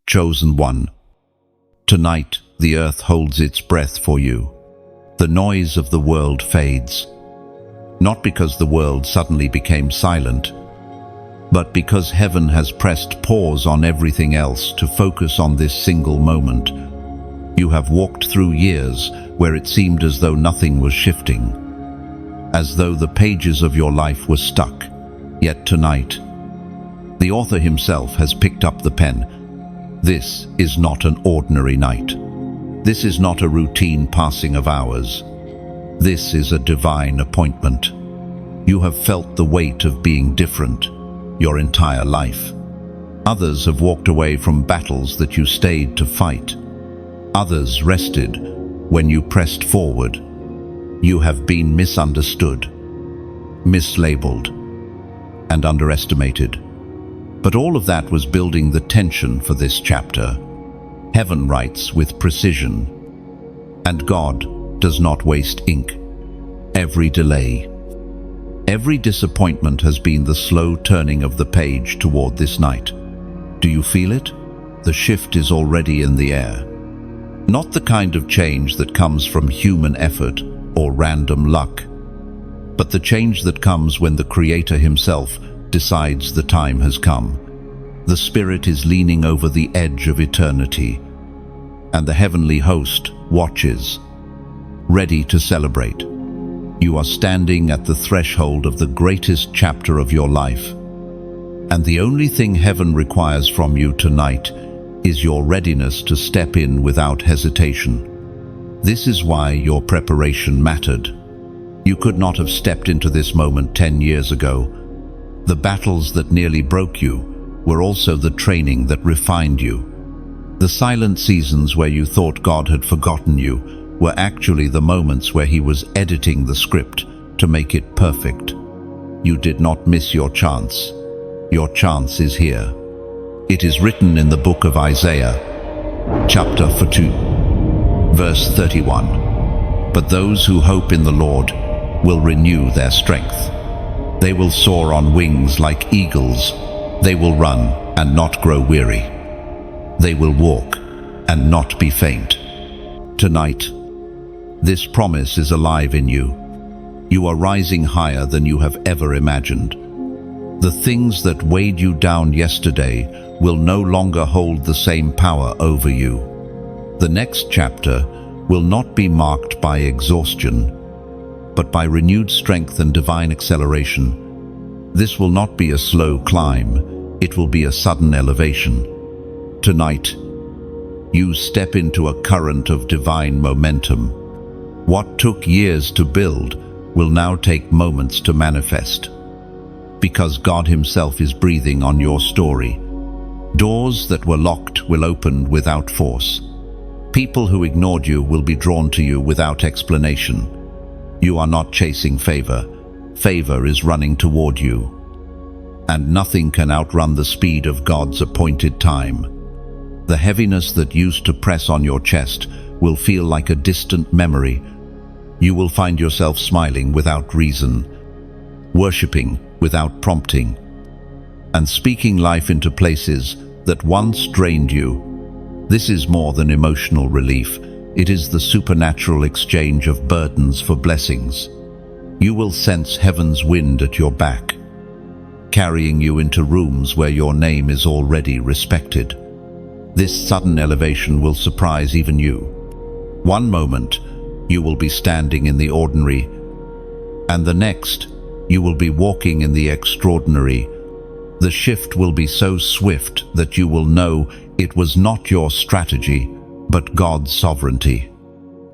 Chosen one. Tonight, the earth holds its breath for you. The noise of the world fades. Not because the world suddenly became silent, but because heaven has pressed pause on everything else to focus on this single moment. You have walked through years where it seemed as though nothing was shifting, as though the pages of your life were stuck. Yet tonight, the author himself has picked up the pen. This is not an ordinary night. This is not a routine passing of hours. This is a divine appointment. You have felt the weight of being different your entire life. Others have walked away from battles that you stayed to fight. Others rested when you pressed forward. You have been misunderstood, mislabeled, and underestimated. But all of that was building the tension for this chapter. Heaven writes with precision, and God does not waste ink. Every delay, every disappointment has been the slow turning of the page toward this night. Do you feel it? The shift is already in the air. Not the kind of change that comes from human effort or random luck, but the change that comes when the Creator himself decides the time has come. The Spirit is leaning over the edge of eternity, and the heavenly host watches, ready to celebrate. You are standing at the threshold of the greatest chapter of your life, and the only thing heaven requires from you tonight is your readiness to step in without hesitation. This is why your preparation mattered. You could not have stepped into this moment 10 years ago. The battles that nearly broke you were also the training that refined you. The silent seasons where you thought God had forgotten you were actually the moments where He was editing the script to make it perfect. You did not miss your chance. Your chance is here. It is written in the book of Isaiah, chapter 42, verse 31. But those who hope in the Lord will renew their strength. They will soar on wings like eagles. They will run and not grow weary. They will walk and not be faint. Tonight, this promise is alive in you. You are rising higher than you have ever imagined. The things that weighed you down yesterday will no longer hold the same power over you. The next chapter will not be marked by exhaustion, but by renewed strength and divine acceleration. This will not be a slow climb, it will be a sudden elevation. Tonight, you step into a current of divine momentum. What took years to build will now take moments to manifest, because God Himself is breathing on your story. Doors that were locked will open without force. People who ignored you will be drawn to you without explanation. You are not chasing favor. Favor is running toward you. And nothing can outrun the speed of God's appointed time. The heaviness that used to press on your chest will feel like a distant memory. You will find yourself smiling without reason, worshiping without prompting, and speaking life into places that once drained you. This is more than emotional relief. It is the supernatural exchange of burdens for blessings. You will sense heaven's wind at your back, carrying you into rooms where your name is already respected. This sudden elevation will surprise even you. One moment, you will be standing in the ordinary, and the next, you will be walking in the extraordinary. The shift will be so swift that you will know it was not your strategy, but God's sovereignty.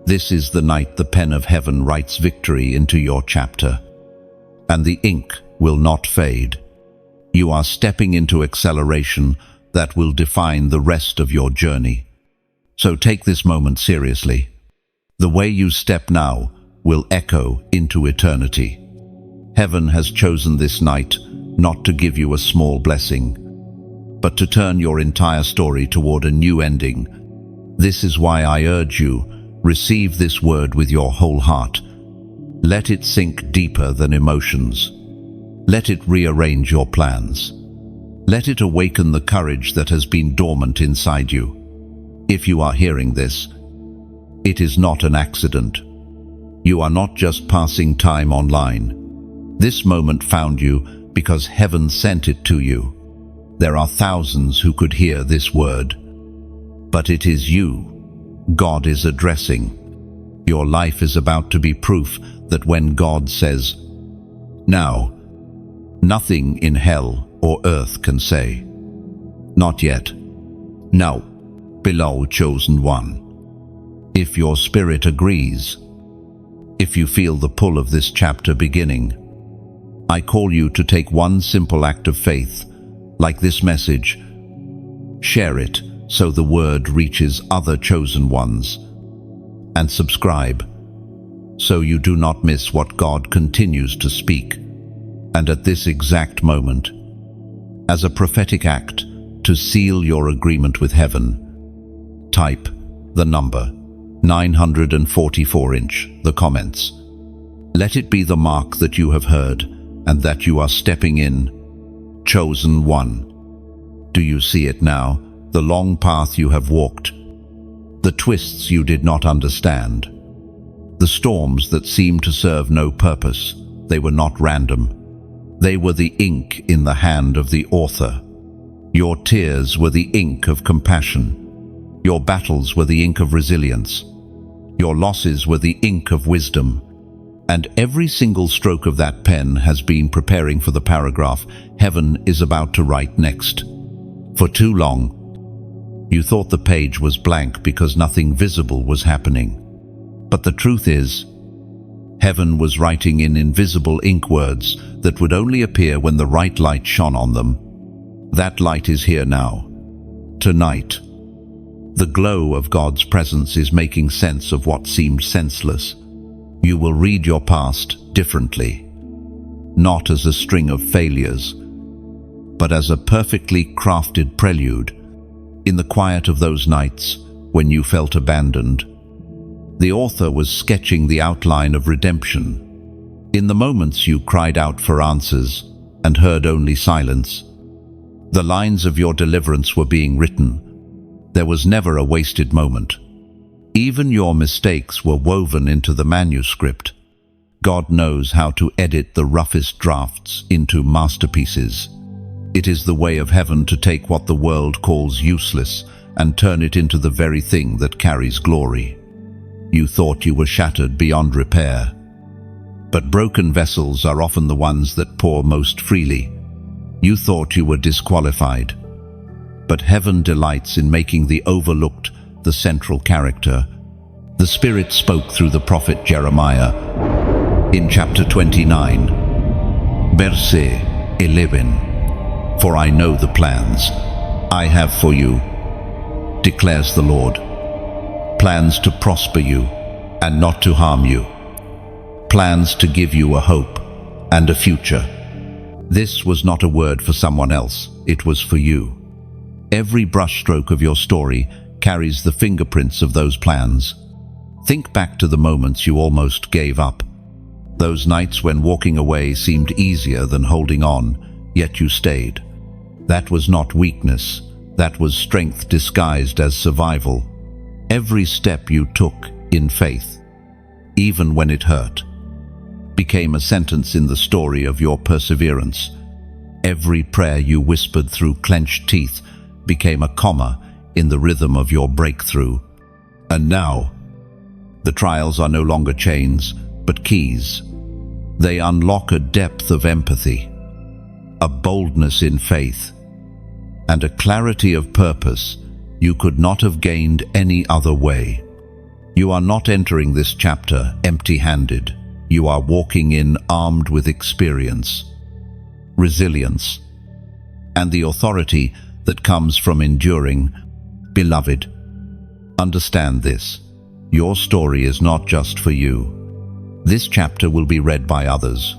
This is the night the pen of heaven writes victory into your chapter, and the ink will not fade. You are stepping into acceleration that will define the rest of your journey. So take this moment seriously. The way you step now will echo into eternity. Heaven has chosen this night not to give you a small blessing, but to turn your entire story toward a new ending. This is why I urge you, receive this word with your whole heart. Let it sink deeper than emotions. Let it rearrange your plans. Let it awaken the courage that has been dormant inside you. If you are hearing this, it is not an accident. You are not just passing time online. This moment found you because heaven sent it to you. There are thousands who could hear this word, but it is you God is addressing. Your life is about to be proof that when God says, "Now," nothing in hell or earth can say, "Not yet." Now, beloved chosen one, if your spirit agrees, if you feel the pull of this chapter beginning, I call you to take one simple act of faith, like this message. Share it so the word reaches other chosen ones, and subscribe so you do not miss what God continues to speak. And at this exact moment, as a prophetic act to seal your agreement with heaven, type the number 944 in the comments. Let it be the mark that you have heard and that you are stepping in. Chosen one. Do you see it now? The long path you have walked, the twists you did not understand, the storms that seemed to serve no purpose. They were not random. They were the ink in the hand of the author. Your tears were the ink of compassion. Your battles were the ink of resilience. Your losses were the ink of wisdom. And every single stroke of that pen has been preparing for the paragraph heaven is about to write next. For too long, you thought the page was blank because nothing visible was happening. But the truth is, heaven was writing in invisible ink words that would only appear when the right light shone on them. That light is here now. Tonight, the glow of God's presence is making sense of what seemed senseless. You will read your past differently, not as a string of failures, but as a perfectly crafted prelude. In the quiet of those nights when you felt abandoned, the author was sketching the outline of redemption. In the moments you cried out for answers and heard only silence, the lines of your deliverance were being written. There was never a wasted moment. Even your mistakes were woven into the manuscript. God knows how to edit the roughest drafts into masterpieces. It is the way of heaven to take what the world calls useless and turn it into the very thing that carries glory. You thought you were shattered beyond repair. But broken vessels are often the ones that pour most freely. You thought you were disqualified. But heaven delights in making the overlooked the central character. The Spirit spoke through the prophet Jeremiah in chapter 29, verse 11. For I know the plans I have for you, declares the Lord. Plans to prosper you and not to harm you. Plans to give you a hope and a future. This was not a word for someone else, it was for you. Every brushstroke of your story carries the fingerprints of those plans. Think back to the moments you almost gave up. Those nights when walking away seemed easier than holding on, yet you stayed. That was not weakness, that was strength disguised as survival. Every step you took in faith, even when it hurt, became a sentence in the story of your perseverance. Every prayer you whispered through clenched teeth became a comma in the rhythm of your breakthrough. And now, the trials are no longer chains, but keys. They unlock a depth of empathy, a boldness in faith, and a clarity of purpose you could not have gained any other way. You are not entering this chapter empty-handed. You are walking in armed with experience, resilience, and the authority that comes from enduring. Beloved, understand this. Your story is not just for you. This chapter will be read by others,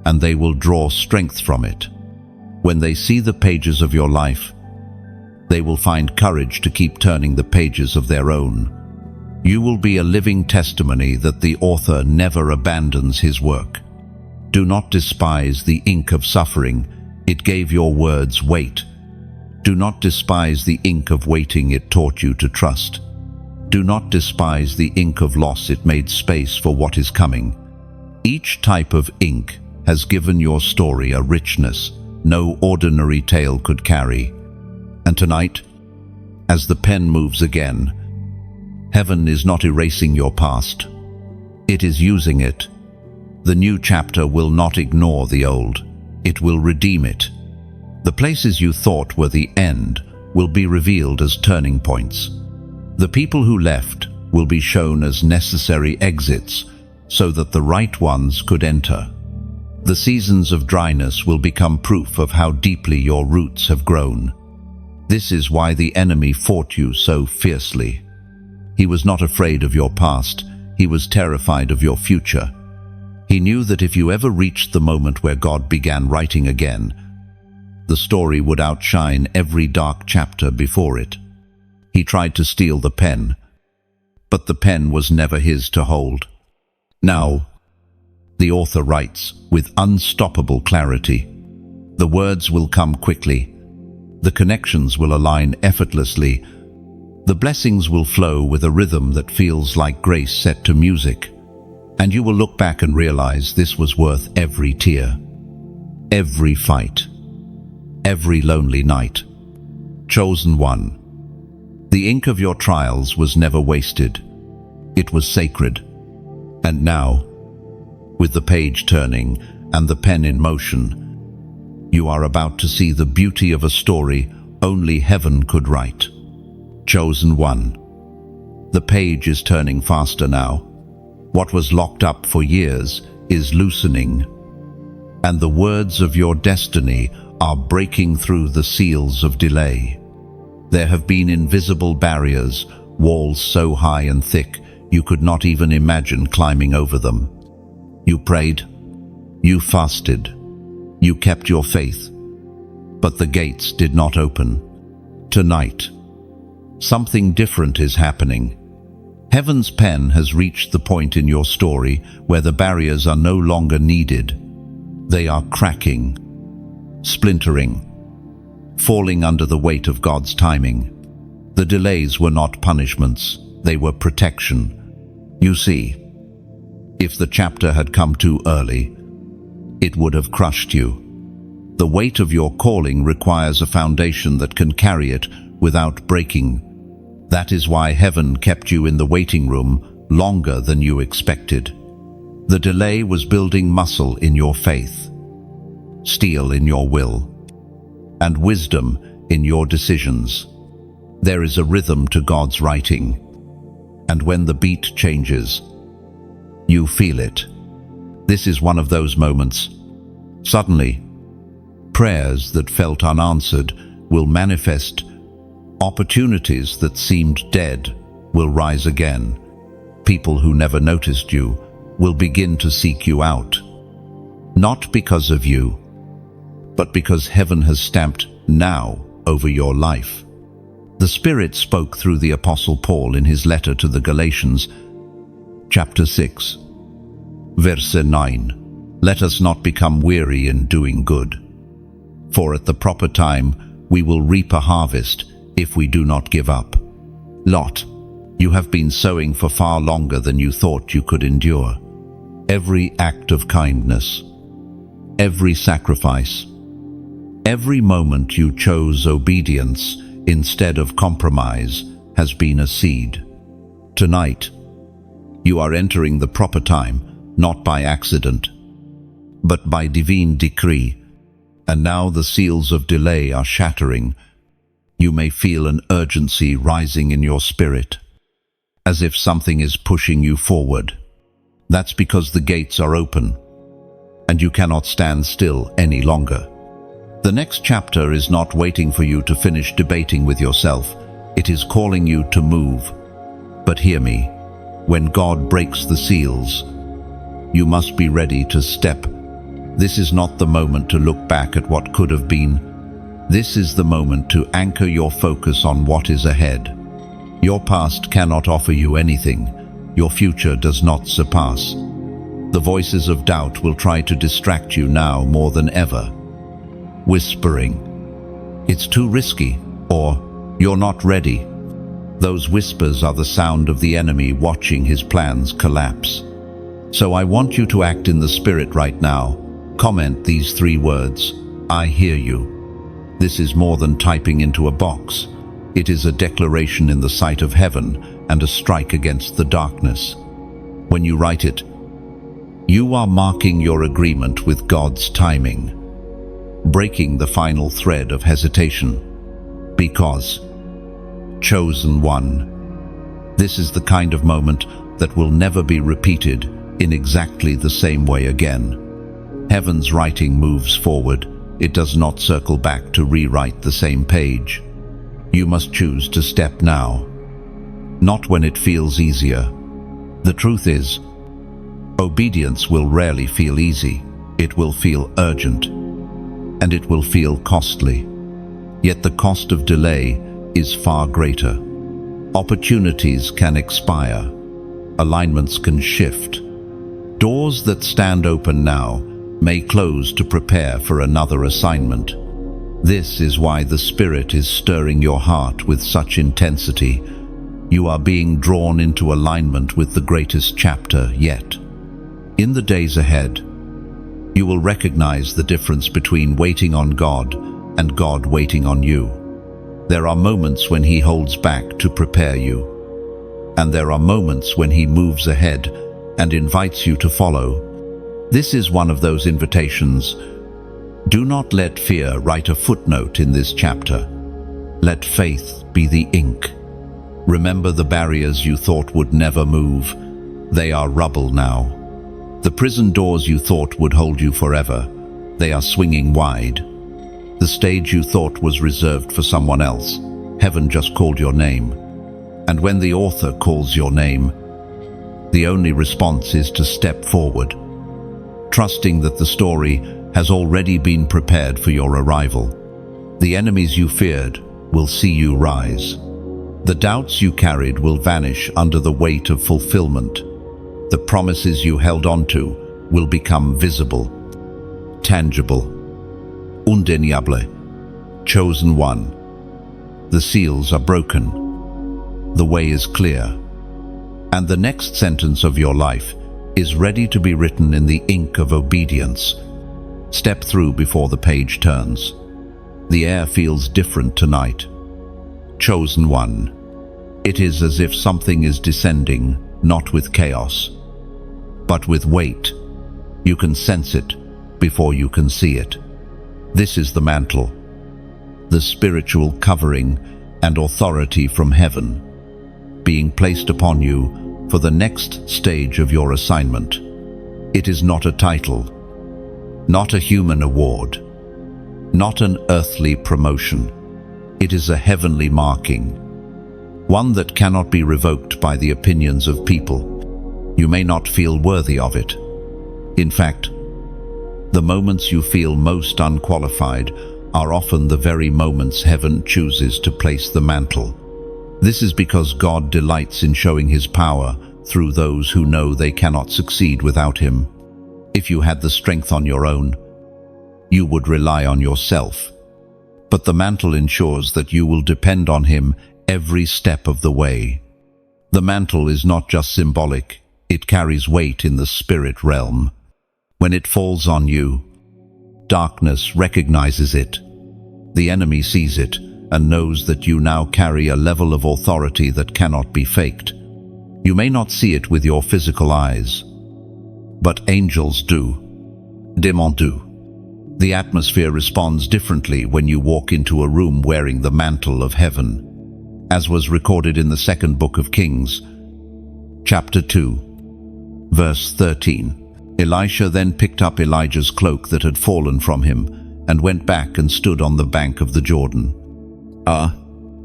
and they will draw strength from it. When they see the pages of your life, they will find courage to keep turning the pages of their own. You will be a living testimony that the author never abandons his work. Do not despise the ink of suffering. It gave your words weight. Do not despise the ink of waiting it taught you to trust. Do not despise the ink of loss it made space for what is coming. Each type of ink has given your story a richness no ordinary tale could carry. And tonight, as the pen moves again, heaven is not erasing your past. It is using it. The new chapter will not ignore the old. It will redeem it. The places you thought were the end will be revealed as turning points. The people who left will be shown as necessary exits so that the right ones could enter. The seasons of dryness will become proof of how deeply your roots have grown. This is why the enemy fought you so fiercely. He was not afraid of your past, he was terrified of your future. He knew that if you ever reached the moment where God began writing again, the story would outshine every dark chapter before it. He tried to steal the pen, but the pen was never his to hold. Now, the author writes with unstoppable clarity. The words will come quickly. The connections will align effortlessly. The blessings will flow with a rhythm that feels like grace set to music. And you will look back and realize this was worth every tear, every fight, every lonely night. Chosen one. The ink of your trials was never wasted. It was sacred. And now, with the page turning and the pen in motion, you are about to see the beauty of a story only heaven could write. Chosen one. The page is turning faster now. What was locked up for years is loosening, and the words of your destiny are breaking through the seals of delay. There have been invisible barriers, walls so high and thick you could not even imagine climbing over them. You prayed, you fasted, you kept your faith, but the gates did not open. Tonight, something different is happening. Heaven's pen has reached the point in your story where the barriers are no longer needed. They are cracking, splintering, falling under the weight of God's timing. The delays were not punishments, they were protection. You see, if the chapter had come too early, it would have crushed you. The weight of your calling requires a foundation that can carry it without breaking. That is why heaven kept you in the waiting room longer than you expected. The delay was building muscle in your faith, steel in your will, and wisdom in your decisions. There is a rhythm to God's writing, and when the beat changes, you feel it. This is one of those moments. Suddenly, prayers that felt unanswered will manifest. Opportunities that seemed dead will rise again. People who never noticed you will begin to seek you out. Not because of you, but because heaven has stamped now over your life. The Spirit spoke through the Apostle Paul in his letter to the Galatians, chapter 6, verse 9. Let us not become weary in doing good, for at the proper time we will reap a harvest if we do not give up. Lot, you have been sowing for far longer than you thought you could endure. Every act of kindness, every sacrifice, every moment you chose obedience instead of compromise has been a seed. Tonight, you are entering the proper time, not by accident, but by divine decree, and now the seals of delay are shattering. You may feel an urgency rising in your spirit, as if something is pushing you forward. That's because the gates are open, and you cannot stand still any longer. The next chapter is not waiting for you to finish debating with yourself. It is calling you to move. But hear me, when God breaks the seals, you must be ready to step. This is not the moment to look back at what could have been. This is the moment to anchor your focus on what is ahead. Your past cannot offer you anything. Your future does not surpass. The voices of doubt will try to distract you now more than ever. whispering, "It's too risky," or "You're not ready." Those whispers are the sound of the enemy watching his plans collapse. So I want you to act in the Spirit right now. Comment these 3 words: "I hear you." This is more than typing into a box. It is a declaration in the sight of heaven and a strike against the darkness. When you write it, you are marking your agreement with God's timing, breaking the final thread of hesitation. Because, chosen one, this is the kind of moment that will never be repeated in exactly the same way again. Heaven's writing moves forward. It does not circle back to rewrite the same page. You must choose to step now, not when it feels easier. The truth is, obedience will rarely feel easy. It will feel urgent, and it will feel costly. Yet the cost of delay is far greater. Opportunities can expire. Alignments can shift. Doors that stand open now may close to prepare for another assignment. This is why the Spirit is stirring your heart with such intensity. You are being drawn into alignment with the greatest chapter yet. In the days ahead, you will recognize the difference between waiting on God and God waiting on you. There are moments when He holds back to prepare you, and there are moments when He moves ahead and invites you to follow. This is one of those invitations. Do not let fear write a footnote in this chapter. Let faith be the ink. Remember the barriers you thought would never move. They are rubble now. The prison doors you thought would hold you forever, they are swinging wide. The stage you thought was reserved for someone else, heaven just called your name. And when the author calls your name, the only response is to step forward, trusting that the story has already been prepared for your arrival. The enemies you feared will see you rise. The doubts you carried will vanish under the weight of fulfillment. The promises you held onto will become visible, tangible. Undeniable, chosen one. The seals are broken. The way is clear. And the next sentence of your life is ready to be written in the ink of obedience. Step through before the page turns. The air feels different tonight. Chosen one. It is as if something is descending, not with chaos, but with weight. You can sense it before you can see it. This is the mantle, the spiritual covering and authority from heaven, being placed upon you for the next stage of your assignment. It is not a title, not a human award, not an earthly promotion. It is a heavenly marking, one that cannot be revoked by the opinions of people. You may not feel worthy of it. In fact, the moments you feel most unqualified are often the very moments heaven chooses to place the mantle. This is because God delights in showing His power through those who know they cannot succeed without Him. If you had the strength on your own, you would rely on yourself. But the mantle ensures that you will depend on Him every step of the way. The mantle is not just symbolic, it carries weight in the spirit realm. When it falls on you, darkness recognizes it. The enemy sees it and knows that you now carry a level of authority that cannot be faked. You may not see it with your physical eyes, but angels do. Démons do. The atmosphere responds differently when you walk into a room wearing the mantle of heaven, as was recorded in the 2nd book of Kings, chapter 2, verse 13. Elisha then picked up Elijah's cloak that had fallen from him and went back and stood on the bank of the Jordan.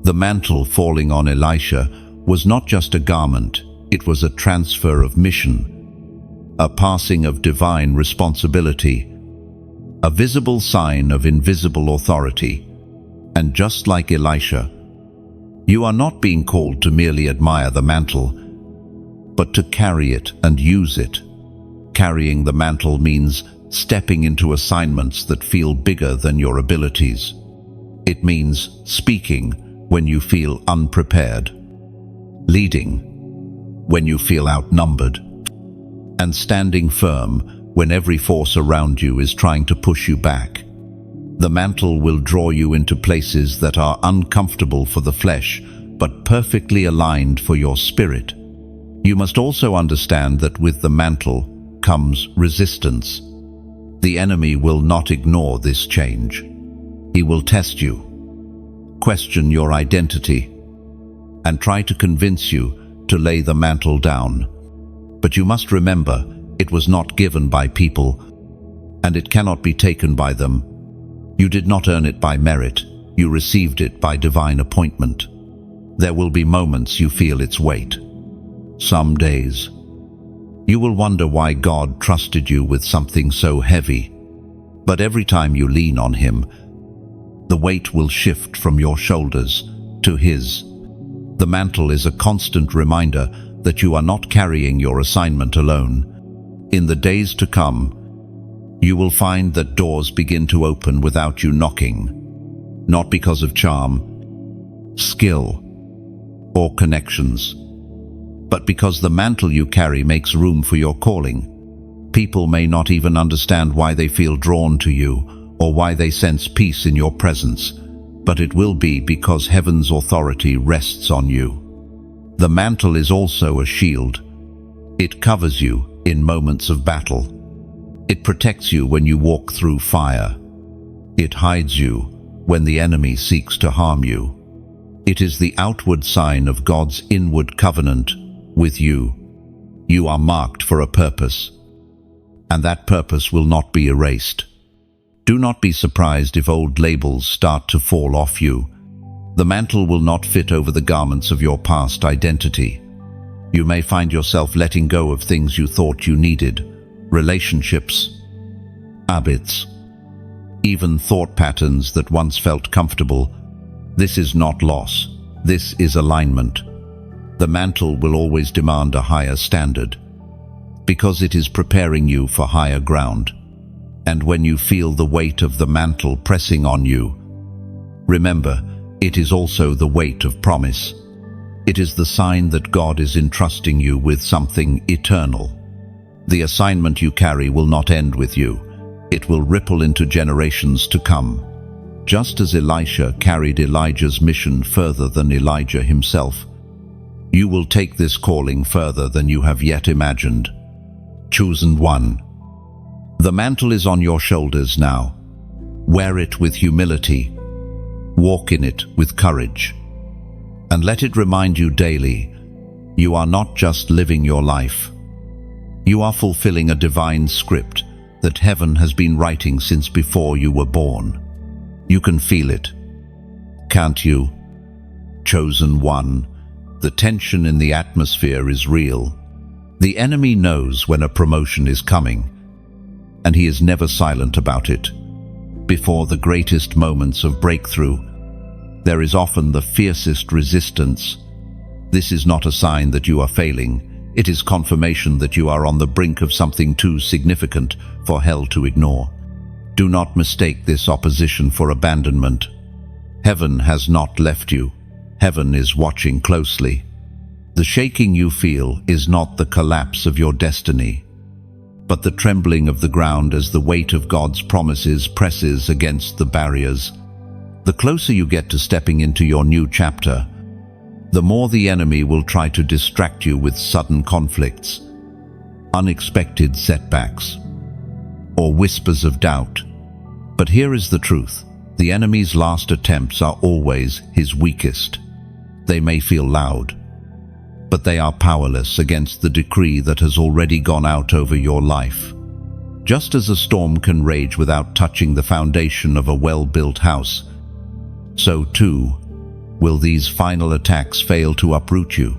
The mantle falling on Elisha was not just a garment, it was a transfer of mission, a passing of divine responsibility, a visible sign of invisible authority. And just like Elisha, you are not being called to merely admire the mantle, but to carry it and use it. Carrying the mantle means stepping into assignments that feel bigger than your abilities. It means speaking when you feel unprepared, leading when you feel outnumbered, and standing firm when every force around you is trying to push you back. The mantle will draw you into places that are uncomfortable for the flesh, but perfectly aligned for your spirit. You must also understand that with the mantle comes resistance. The enemy will not ignore this change. He will test you, question your identity, and try to convince you to lay the mantle down. But you must remember, it was not given by people, and it cannot be taken by them. You did not earn it by merit. You received it by divine appointment. There will be moments you feel its weight. Some days, you will wonder why God trusted you with something so heavy. But every time you lean on Him, the weight will shift from your shoulders to His. The mantle is a constant reminder that you are not carrying your assignment alone. In the days to come, you will find that doors begin to open without you knocking, not because of charm, skill, or connections, but because the mantle you carry makes room for your calling. People may not even understand why they feel drawn to you or why they sense peace in your presence, but it will be because heaven's authority rests on you. The mantle is also a shield. It covers you in moments of battle. It protects you when you walk through fire. It hides you when the enemy seeks to harm you. It is the outward sign of God's inward covenant with you. You are marked for a purpose, and that purpose will not be erased. Do not be surprised if old labels start to fall off you. The mantle will not fit over the garments of your past identity. You may find yourself letting go of things you thought you needed, relationships, habits, even thought patterns that once felt comfortable. This is not loss. This is alignment. The mantle will always demand a higher standard, because it is preparing you for higher ground. And when you feel the weight of the mantle pressing on you, remember, it is also the weight of promise. It is the sign that God is entrusting you with something eternal. The assignment you carry will not end with you. It will ripple into generations to come. Just as Elisha carried Elijah's mission further than Elijah himself, you will take this calling further than you have yet imagined. Chosen one. The mantle is on your shoulders now. Wear it with humility. Walk in it with courage. And let it remind you daily, you are not just living your life. You are fulfilling a divine script that heaven has been writing since before you were born. You can feel it, can't you? Chosen one. The tension in the atmosphere is real. The enemy knows when a promotion is coming, and he is never silent about it. Before the greatest moments of breakthrough, there is often the fiercest resistance. This is not a sign that you are failing. It is confirmation that you are on the brink of something too significant for hell to ignore. Do not mistake this opposition for abandonment. Heaven has not left you. Heaven is watching closely. The shaking you feel is not the collapse of your destiny, but the trembling of the ground as the weight of God's promises presses against the barriers. The closer you get to stepping into your new chapter, the more the enemy will try to distract you with sudden conflicts, unexpected setbacks, or whispers of doubt. But here is the truth. The enemy's last attempts are always his weakest. They may feel loud, but they are powerless against the decree that has already gone out over your life. Just as a storm can rage without touching the foundation of a well-built house, so too will these final attacks fail to uproot you.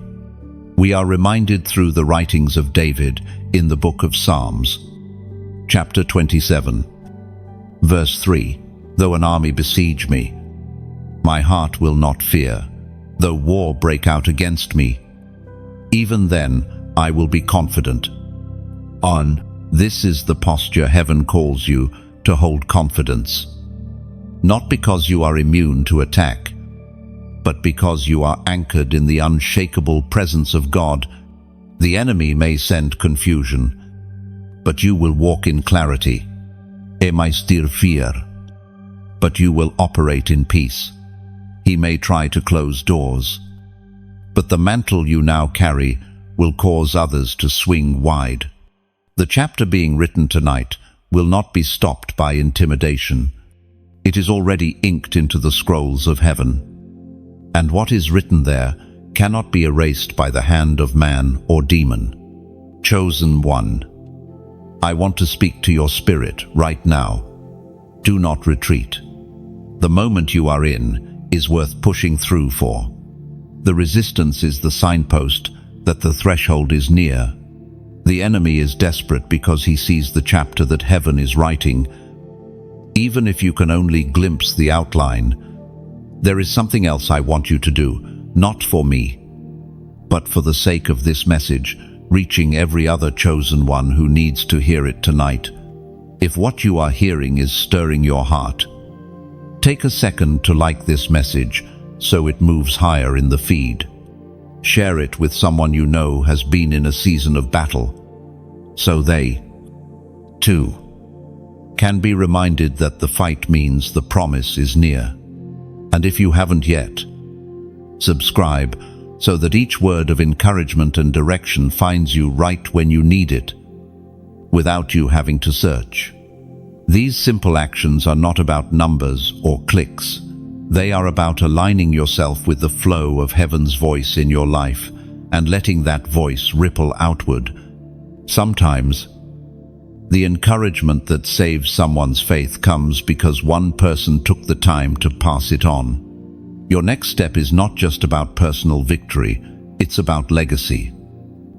We are reminded through the writings of David in the book of Psalms, chapter 27, verse 3, "Though an army besiege me, my heart will not fear. Though war break out against me, even then I will be confident. On This is the posture heaven calls you to hold confidence. Not because you are immune to attack, but because you are anchored in the unshakable presence of God. The enemy may send confusion, but you will walk in clarity. Fear, but you will operate in peace. He may try to close doors, but the mantle you now carry will cause others to swing wide. The chapter being written tonight will not be stopped by intimidation. It is already inked into the scrolls of heaven, and what is written there cannot be erased by the hand of man or demon. Chosen one, I want to speak to your spirit right now. Do not retreat. The moment you are in is worth pushing through for. The resistance is the signpost that the threshold is near. The enemy is desperate because he sees the chapter that heaven is writing. Even if you can only glimpse the outline, there is something else I want you to do, not for me, but for the sake of this message, reaching every other chosen one who needs to hear it tonight. If what you are hearing is stirring your heart, take a second to like this message so it moves higher in the feed. Share it with someone you know has been in a season of battle, so they, too, can be reminded that the fight means the promise is near. And if you haven't yet, subscribe so that each word of encouragement and direction finds you right when you need it, without you having to search. These simple actions are not about numbers or clicks. They are about aligning yourself with the flow of heaven's voice in your life and letting that voice ripple outward. Sometimes, the encouragement that saves someone's faith comes because one person took the time to pass it on. Your next step is not just about personal victory, it's about legacy.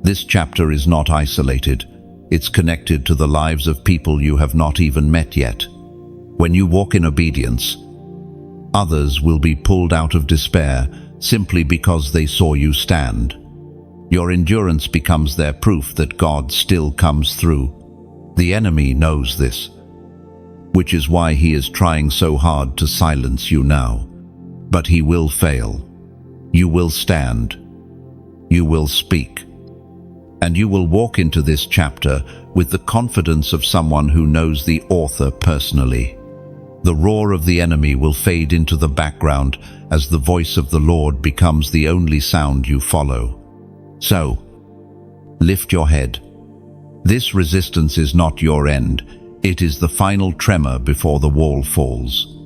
This chapter is not isolated. It's connected to the lives of people you have not even met yet. When you walk in obedience, others will be pulled out of despair simply because they saw you stand. Your endurance becomes their proof that God still comes through. The enemy knows this, which is why he is trying so hard to silence you now. But he will fail. You will stand. You will speak. And you will walk into this chapter with the confidence of someone who knows the author personally. The roar of the enemy will fade into the background as the voice of the Lord becomes the only sound you follow. So, lift your head. This resistance is not your end. It is the final tremor before the wall falls.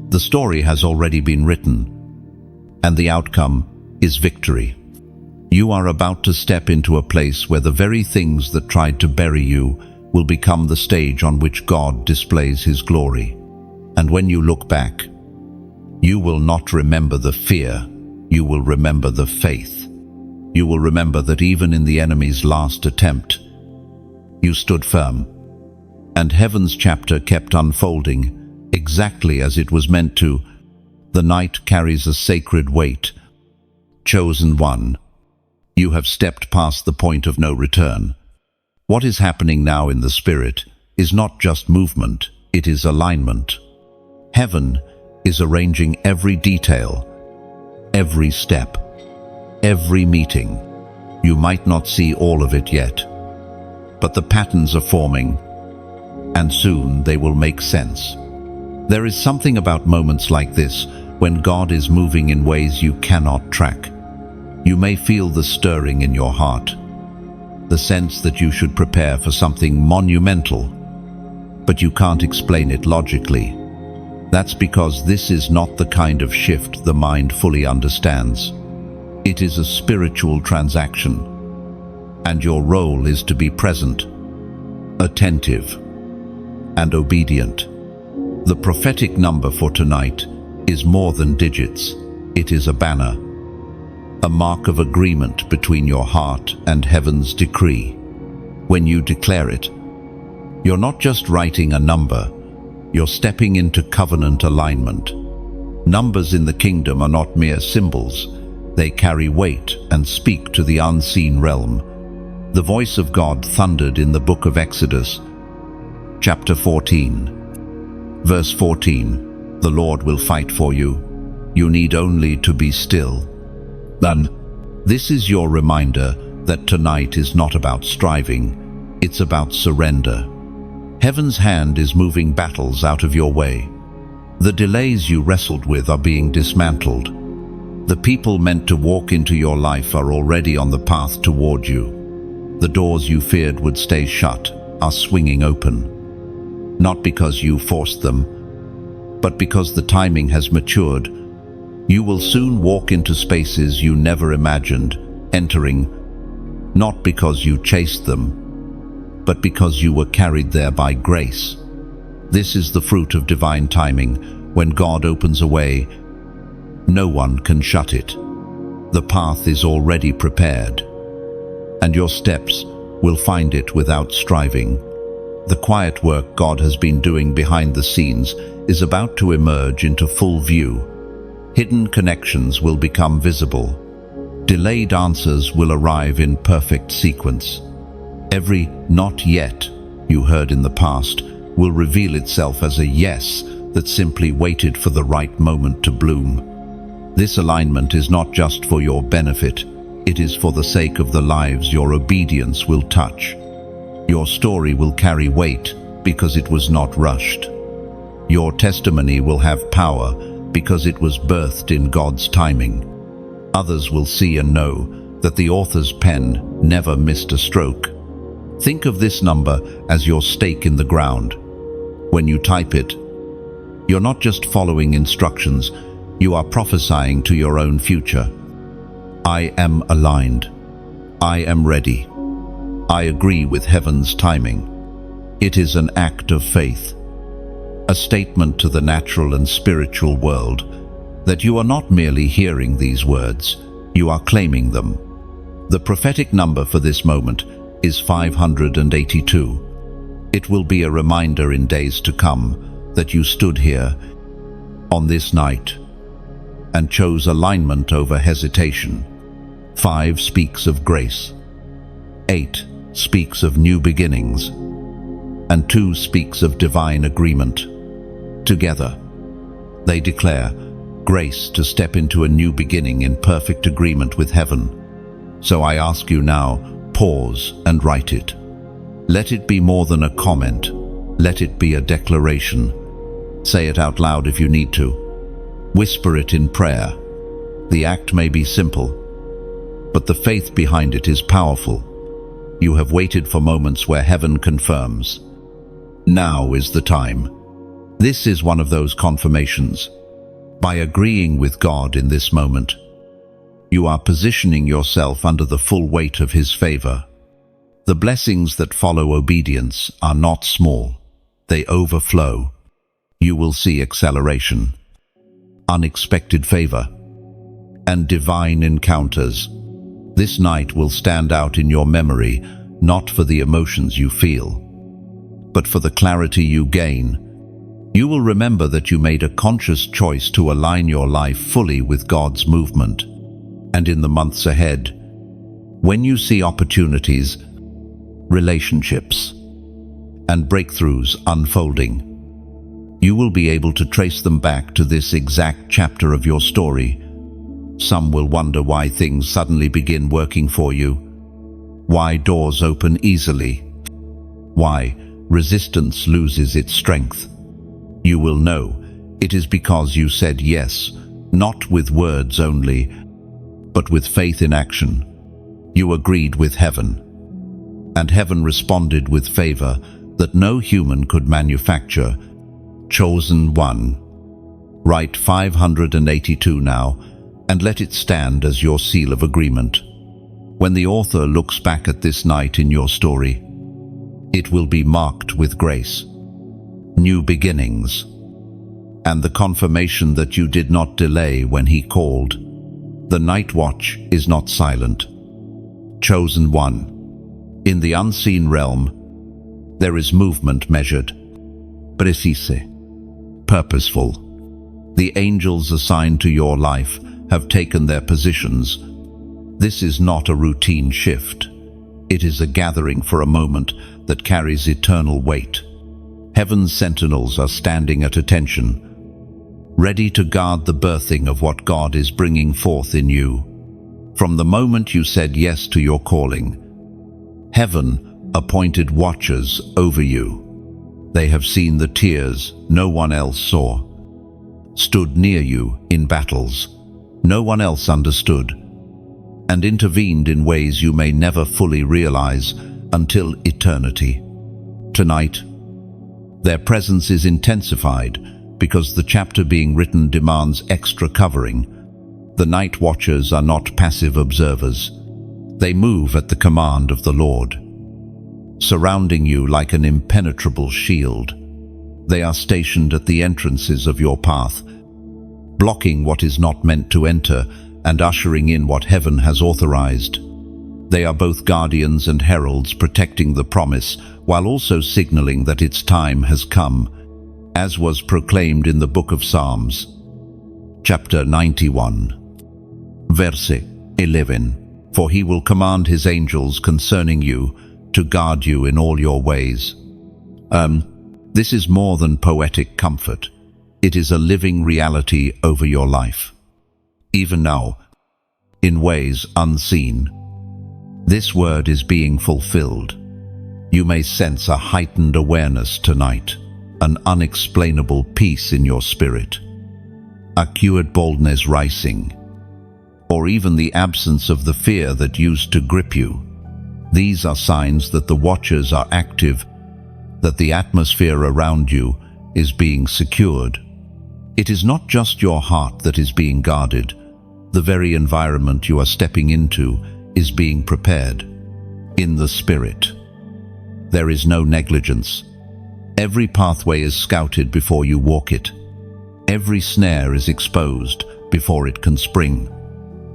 The story has already been written, and the outcome is victory. You are about to step into a place where the very things that tried to bury you will become the stage on which God displays His glory. And when you look back, you will not remember the fear, you will remember the faith. You will remember that even in the enemy's last attempt, you stood firm. And heaven's chapter kept unfolding exactly as it was meant to. The night carries a sacred weight. Chosen one, you have stepped past the point of no return. What is happening now in the Spirit is not just movement, it is alignment. Heaven is arranging every detail, every step, every meeting. You might not see all of it yet, but the patterns are forming, and soon they will make sense. There is something about moments like this when God is moving in ways you cannot track. You may feel the stirring in your heart, the sense that you should prepare for something monumental, but you can't explain it logically. That's because this is not the kind of shift the mind fully understands. It is a spiritual transaction, and your role is to be present, attentive, and obedient. The prophetic number for tonight is more than digits. It is a banner, a mark of agreement between your heart and heaven's decree. When you declare it, you're not just writing a number, you're stepping into covenant alignment. Numbers in the kingdom are not mere symbols. They carry weight and speak to the unseen realm. The voice of God thundered in the book of Exodus, chapter 14, verse 14. The Lord will fight for you. You need only to be still. And this is your reminder that tonight is not about striving, it's about surrender. Heaven's hand is moving battles out of your way. The delays you wrestled with are being dismantled. The people meant to walk into your life are already on the path toward you. The doors you feared would stay shut are swinging open. Not because you forced them, but because the timing has matured. You will soon walk into spaces you never imagined entering, not because you chased them, but because you were carried there by grace. This is the fruit of divine timing. When God opens a way, no one can shut it. The path is already prepared, and your steps will find it without striving. The quiet work God has been doing behind the scenes is about to emerge into full view. Hidden connections will become visible. Delayed answers will arrive in perfect sequence. Every "not yet" you heard in the past will reveal itself as a yes that simply waited for the right moment to bloom. This alignment is not just for your benefit, it is for the sake of the lives your obedience will touch. Your story will carry weight because it was not rushed. Your testimony will have power because it was birthed in God's timing. Others will see and know that the author's pen never missed a stroke. Think of this number as your stake in the ground. When you type it, you're not just following instructions, you are prophesying to your own future. I am aligned. I am ready. I agree with heaven's timing. It is an act of faith, a statement to the natural and spiritual world that you are not merely hearing these words, you are claiming them. The prophetic number for this moment is 582. It will be a reminder in days to come that you stood here on this night and chose alignment over hesitation. 5 speaks of grace. 8 speaks of new beginnings. And 2 speaks of divine agreement. Together, they declare grace to step into a new beginning in perfect agreement with heaven. So I ask you now, pause and write it. Let it be more than a comment. Let it be a declaration. Say it out loud if you need to. Whisper it in prayer. The act may be simple, but the faith behind it is powerful. You have waited for moments where heaven confirms. Now is the time. This is one of those confirmations. By agreeing with God in this moment, you are positioning yourself under the full weight of His favor. The blessings that follow obedience are not small. They overflow. You will see acceleration, unexpected favor, and divine encounters. This night will stand out in your memory, not for the emotions you feel, but for the clarity you gain. You will remember that you made a conscious choice to align your life fully with God's movement. And in the months ahead, when you see opportunities, relationships, and breakthroughs unfolding, you will be able to trace them back to this exact chapter of your story. Some will wonder why things suddenly begin working for you, why doors open easily, why resistance loses its strength. You will know it is because you said yes, not with words only, but with faith in action. You agreed with heaven, and heaven responded with favor that no human could manufacture. Chosen one. Write 582 now, and let it stand as your seal of agreement. When the author looks back at this night in your story, it will be marked with grace, new beginnings, and the confirmation that you did not delay when He called. The night watch is not silent. Chosen one. In the unseen realm, there is movement measured, precise, purposeful. The angels assigned to your life have taken their positions. This is not a routine shift. It is a gathering for a moment that carries eternal weight. Heaven's sentinels are standing at attention, ready to guard the birthing of what God is bringing forth in you. From the moment you said yes to your calling, heaven appointed watchers over you. They have seen the tears no one else saw, stood near you in battles no one else understood, and intervened in ways you may never fully realize until eternity. Tonight, their presence is intensified because the chapter being written demands extra covering. The night watchers are not passive observers. They move at the command of the Lord, surrounding you like an impenetrable shield. They are stationed at the entrances of your path, blocking what is not meant to enter and ushering in what heaven has authorized. They are both guardians and heralds, protecting the promise while also signaling that its time has come, as was proclaimed in the book of Psalms, chapter 91, verse 11. For he will command his angels concerning you to guard you in all your ways. This is more than poetic comfort. It is a living reality over your life. Even now, in ways unseen, this word is being fulfilled. You may sense a heightened awareness tonight, an unexplainable peace in your spirit, a cured boldness rising, or even the absence of the fear that used to grip you. These are signs that the watchers are active, that the atmosphere around you is being secured. It is not just your heart that is being guarded. The very environment you are stepping into is being prepared. In the Spirit, there is no negligence. Every pathway is scouted before you walk it. Every snare is exposed before it can spring.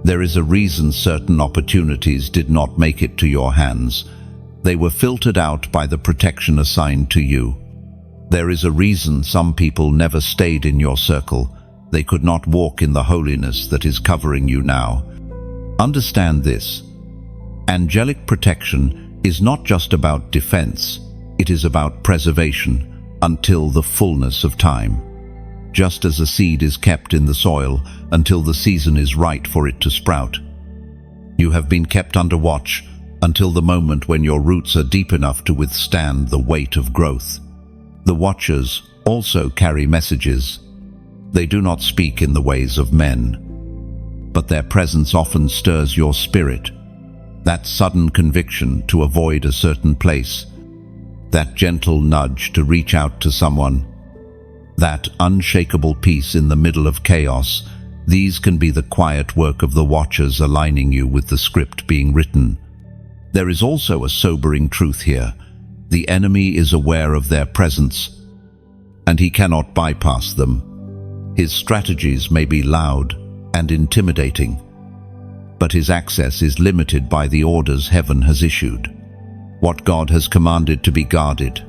There is a reason certain opportunities did not make it to your hands. They were filtered out by the protection assigned to you. There is a reason some people never stayed in your circle. They could not walk in the holiness that is covering you now. Understand this. Angelic protection is not just about defense. It is about preservation until the fullness of time. Just as a seed is kept in the soil until the season is right for it to sprout, you have been kept under watch until the moment when your roots are deep enough to withstand the weight of growth. The watchers also carry messages. They do not speak in the ways of men, but their presence often stirs your spirit. That sudden conviction to avoid a certain place, that gentle nudge to reach out to someone, that unshakable peace in the middle of chaos, these can be the quiet work of the watchers aligning you with the script being written. There is also a sobering truth here. The enemy is aware of their presence, and he cannot bypass them. His strategies may be loud and intimidating, but his access is limited by the orders heaven has issued. What God has commanded to be guarded,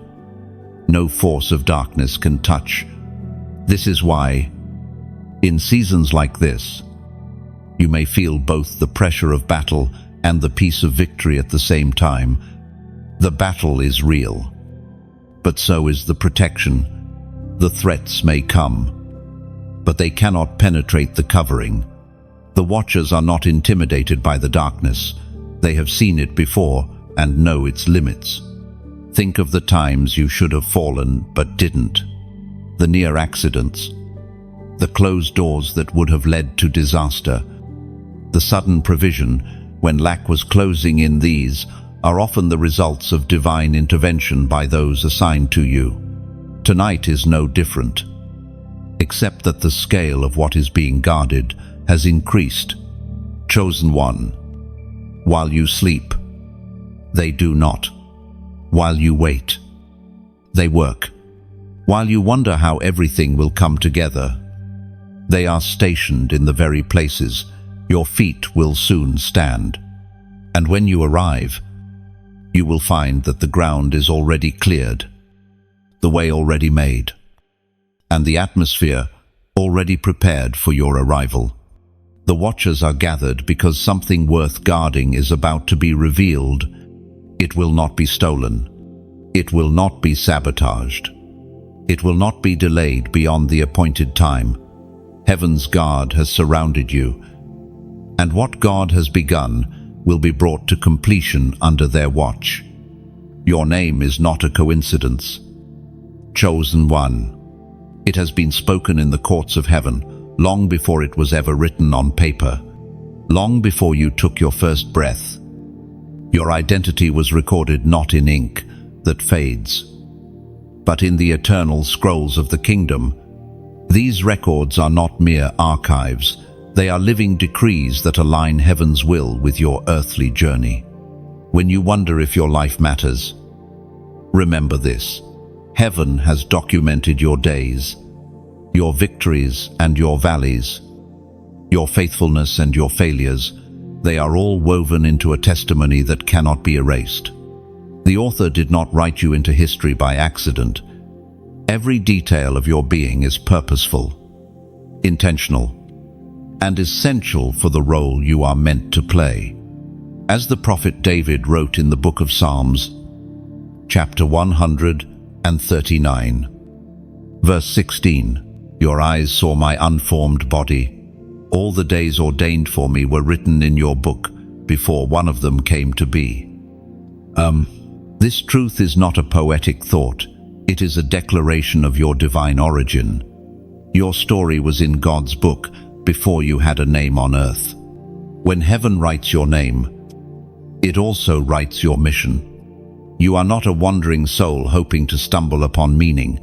no force of darkness can touch. This is why, in seasons like this, you may feel both the pressure of battle and the peace of victory at the same time. The battle is real, but so is the protection. The threats may come, but they cannot penetrate the covering. The watchers are not intimidated by the darkness. They have seen it before and know its limits. Think of the times you should have fallen but didn't. The near accidents, the closed doors that would have led to disaster, the sudden provision when lack was closing in. These are often the results of divine intervention by those assigned to you. Tonight is no different, except that the scale of what is being guarded has increased. Chosen one, while you sleep, they do not. While you wait, they work. While you wonder how everything will come together, they are stationed in the very places your feet will soon stand. And when you arrive, you will find that the ground is already cleared, the way already made, and the atmosphere already prepared for your arrival. The watchers are gathered because something worth guarding is about to be revealed. It will not be stolen. It will not be sabotaged. It will not be delayed beyond the appointed time. Heaven's guard has surrounded you, and what God has begun will be brought to completion under their watch. Your name is not a coincidence. Chosen one. It has been spoken in the courts of heaven long before it was ever written on paper, long before you took your first breath. Your identity was recorded not in ink that fades, but in the eternal scrolls of the kingdom. These records are not mere archives. They are living decrees that align heaven's will with your earthly journey. When you wonder if your life matters, remember this. Heaven has documented your days, your victories and your valleys, your faithfulness and your failures. They are all woven into a testimony that cannot be erased. The author did not write you into history by accident. Every detail of your being is purposeful, intentional, and essential for the role you are meant to play. As the prophet David wrote in the book of Psalms, chapter 139, verse 16, "Your eyes saw my unformed body. All the days ordained for me were written in your book before one of them came to be." This truth is not a poetic thought. It is a declaration of your divine origin. Your story was in God's book before you had a name on earth. When heaven writes your name, it also writes your mission. You are not a wandering soul hoping to stumble upon meaning.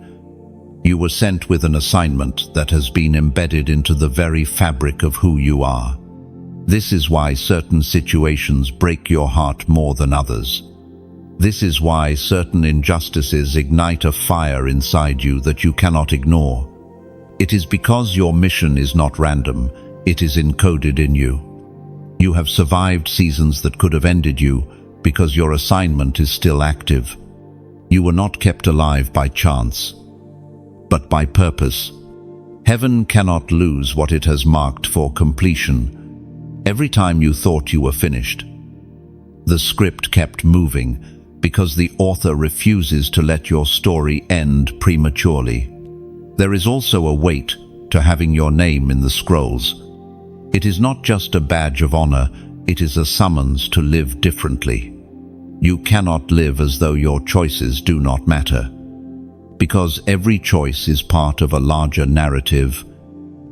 You were sent with an assignment that has been embedded into the very fabric of who you are. This is why certain situations break your heart more than others. This is why certain injustices ignite a fire inside you that you cannot ignore. It is because your mission is not random, it is encoded in you. You have survived seasons that could have ended you because your assignment is still active. You were not kept alive by chance, but by purpose. Heaven cannot lose what it has marked for completion. Every time you thought you were finished, the script kept moving because the author refuses to let your story end prematurely. There is also a weight to having your name in the scrolls. It is not just a badge of honor, it is a summons to live differently. You cannot live as though your choices do not matter, because every choice is part of a larger narrative.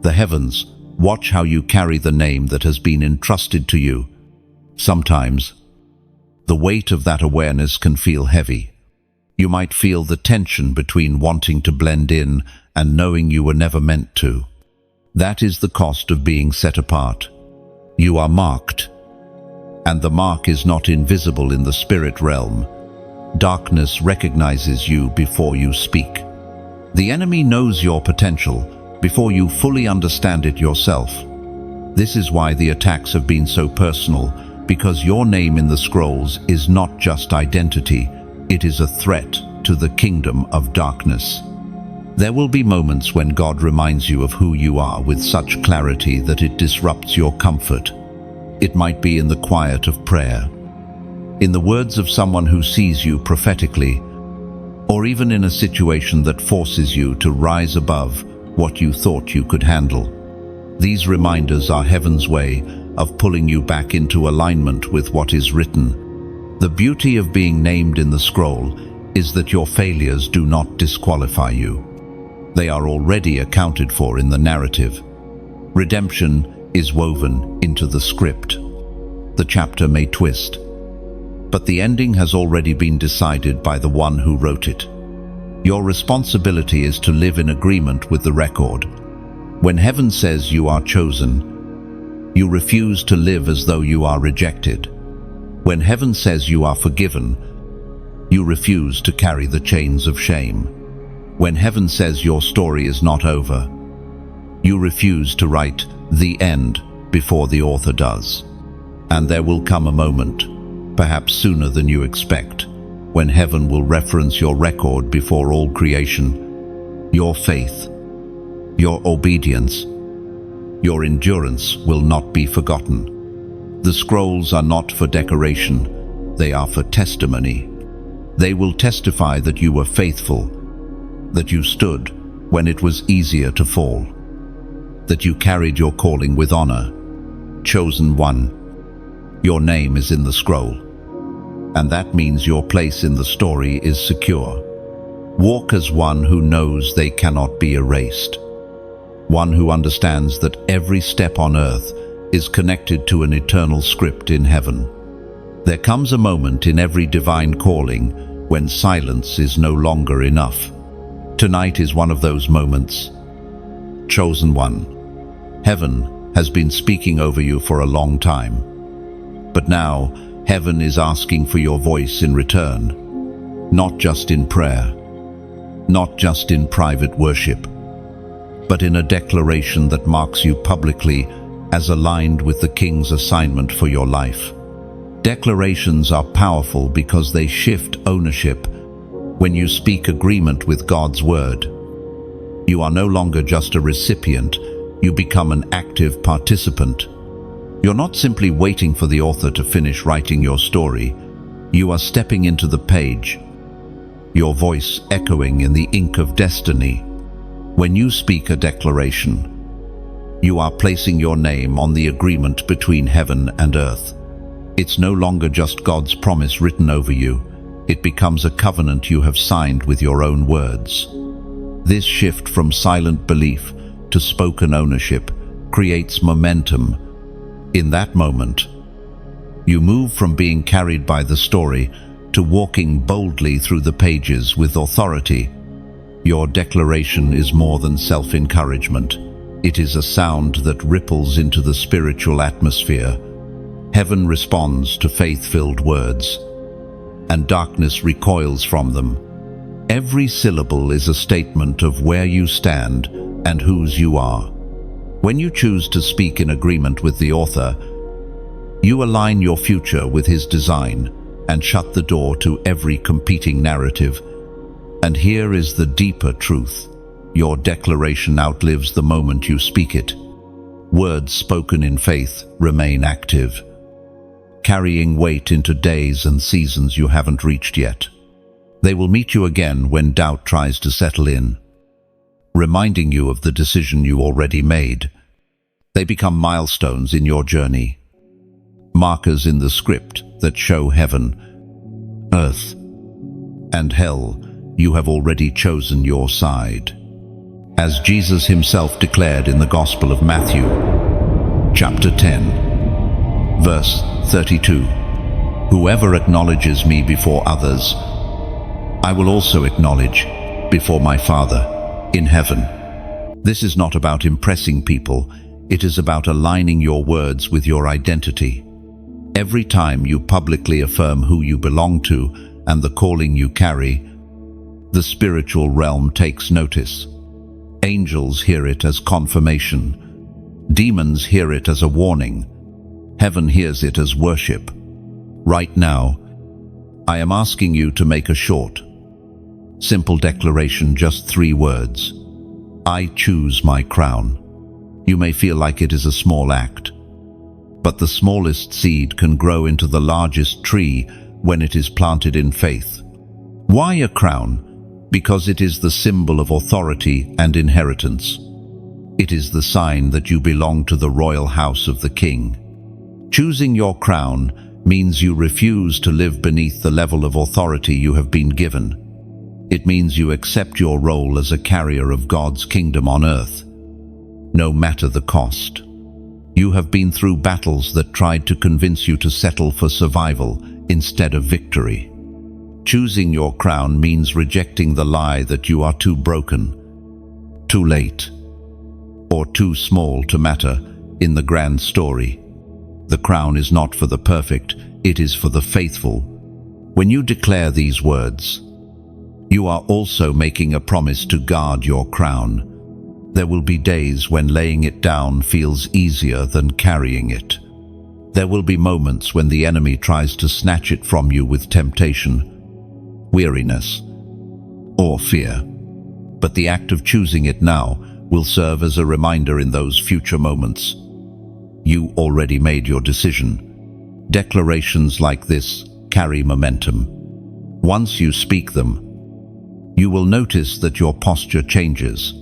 The heavens watch how you carry the name that has been entrusted to you. Sometimes, the weight of that awareness can feel heavy. You might feel the tension between wanting to blend in and knowing you were never meant to. That is the cost of being set apart. You are marked, and the mark is not invisible in the spirit realm. Darkness recognizes you before you speak. The enemy knows your potential before you fully understand it yourself. This is why the attacks have been so personal, because your name in the scrolls is not just identity, it is a threat to the kingdom of darkness. There will be moments when God reminds you of who you are with such clarity that it disrupts your comfort. It might be in the quiet of prayer, in the words of someone who sees you prophetically, or even in a situation that forces you to rise above what you thought you could handle. These reminders are heaven's way of pulling you back into alignment with what is written. The beauty of being named in the scroll is that your failures do not disqualify you. They are already accounted for in the narrative. Redemption is woven into the script. The chapter may twist, but the ending has already been decided by the one who wrote it. Your responsibility is to live in agreement with the record. When heaven says you are chosen, you refuse to live as though you are rejected. When heaven says you are forgiven, you refuse to carry the chains of shame. When heaven says your story is not over, you refuse to write the end before the author does. And there will come a moment, perhaps sooner than you expect, when heaven will reference your record before all creation. Your faith, your obedience, your endurance will not be forgotten. The scrolls are not for decoration, they are for testimony. They will testify that you were faithful, that you stood when it was easier to fall, that you carried your calling with honor. Chosen one, your name is in the scroll, and that means your place in the story is secure. Walk as one who knows they cannot be erased, one who understands that every step on earth is connected to an eternal script in heaven. There comes a moment in every divine calling when silence is no longer enough. Tonight is one of those moments. Chosen one, heaven has been speaking over you for a long time. But now, heaven is asking for your voice in return, not just in prayer, not just in private worship, but in a declaration that marks you publicly as aligned with the King's assignment for your life. Declarations are powerful because they shift ownership. When you speak agreement with God's word, you are no longer just a recipient, you become an active participant. You're not simply waiting for the author to finish writing your story, you are stepping into the page, your voice echoing in the ink of destiny. When you speak a declaration, you are placing your name on the agreement between heaven and earth. It's no longer just God's promise written over you, it becomes a covenant you have signed with your own words. This shift from silent belief to spoken ownership creates momentum. In that moment, you move from being carried by the story to walking boldly through the pages with authority. Your declaration is more than self-encouragement. It is a sound that ripples into the spiritual atmosphere. Heaven responds to faith-filled words, and darkness recoils from them. Every syllable is a statement of where you stand and whose you are. When you choose to speak in agreement with the author, you align your future with his design and shut the door to every competing narrative. And here is the deeper truth. Your declaration outlives the moment you speak it. Words spoken in faith remain active, carrying weight into days and seasons you haven't reached yet. They will meet you again when doubt tries to settle in, reminding you of the decision you already made. They become milestones in your journey, markers in the script that show heaven, earth, and hell. You have already chosen your side. As Jesus himself declared in the Gospel of Matthew, chapter 10, verse 32, "Whoever acknowledges me before others, I will also acknowledge before my Father in heaven." This is not about impressing people, it is about aligning your words with your identity. Every time you publicly affirm who you belong to and the calling you carry, the spiritual realm takes notice. Angels hear it as confirmation. Demons hear it as a warning. Heaven hears it as worship. Right now, I am asking you to make a short, simple declaration, just 3 words. I choose my crown. You may feel like it is a small act, but the smallest seed can grow into the largest tree when it is planted in faith. Why a crown? Because it is the symbol of authority and inheritance. It is the sign that you belong to the royal house of the King. Choosing your crown means you refuse to live beneath the level of authority you have been given. It means you accept your role as a carrier of God's kingdom on earth, no matter the cost. You have been through battles that tried to convince you to settle for survival instead of victory. Choosing your crown means rejecting the lie that you are too broken, too late, or too small to matter in the grand story. The crown is not for the perfect, it is for the faithful. When you declare these words, you are also making a promise to guard your crown. There will be days when laying it down feels easier than carrying it. There will be moments when the enemy tries to snatch it from you with temptation, weariness, or fear. But the act of choosing it now will serve as a reminder in those future moments. You already made your decision. Declarations like this carry momentum. Once you speak them, you will notice that your posture changes.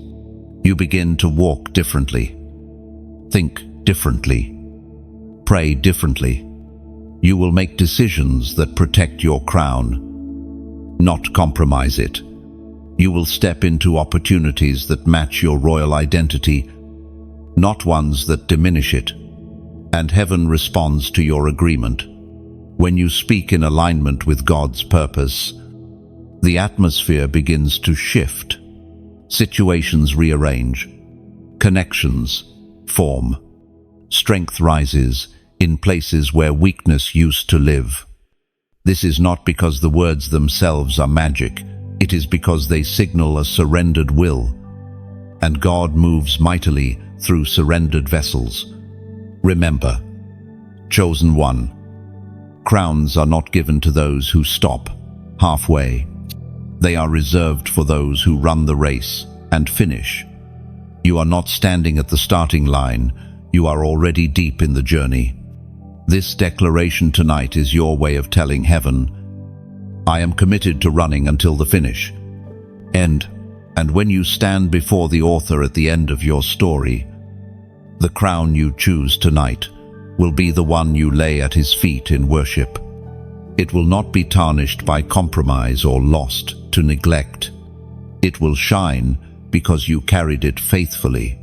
You begin to walk differently, think differently, pray differently. You will make decisions that protect your crown, not compromise it. You will step into opportunities that match your royal identity, not ones that diminish it. And heaven responds to your agreement. When you speak in alignment with God's purpose, the atmosphere begins to shift. Situations rearrange. Connections form. Strength rises in places where weakness used to live. This is not because the words themselves are magic. It is because they signal a surrendered will. And God moves mightily through surrendered vessels. Remember, chosen one. Crowns are not given to those who stop halfway. They are reserved for those who run the race and finish. You are not standing at the starting line. You are already deep in the journey. This declaration tonight is your way of telling heaven, I am committed to running until the finish. And when you stand before the author at the end of your story, the crown you choose tonight will be the one you lay at his feet in worship. It will not be tarnished by compromise or lost to neglect. It will shine because you carried it faithfully,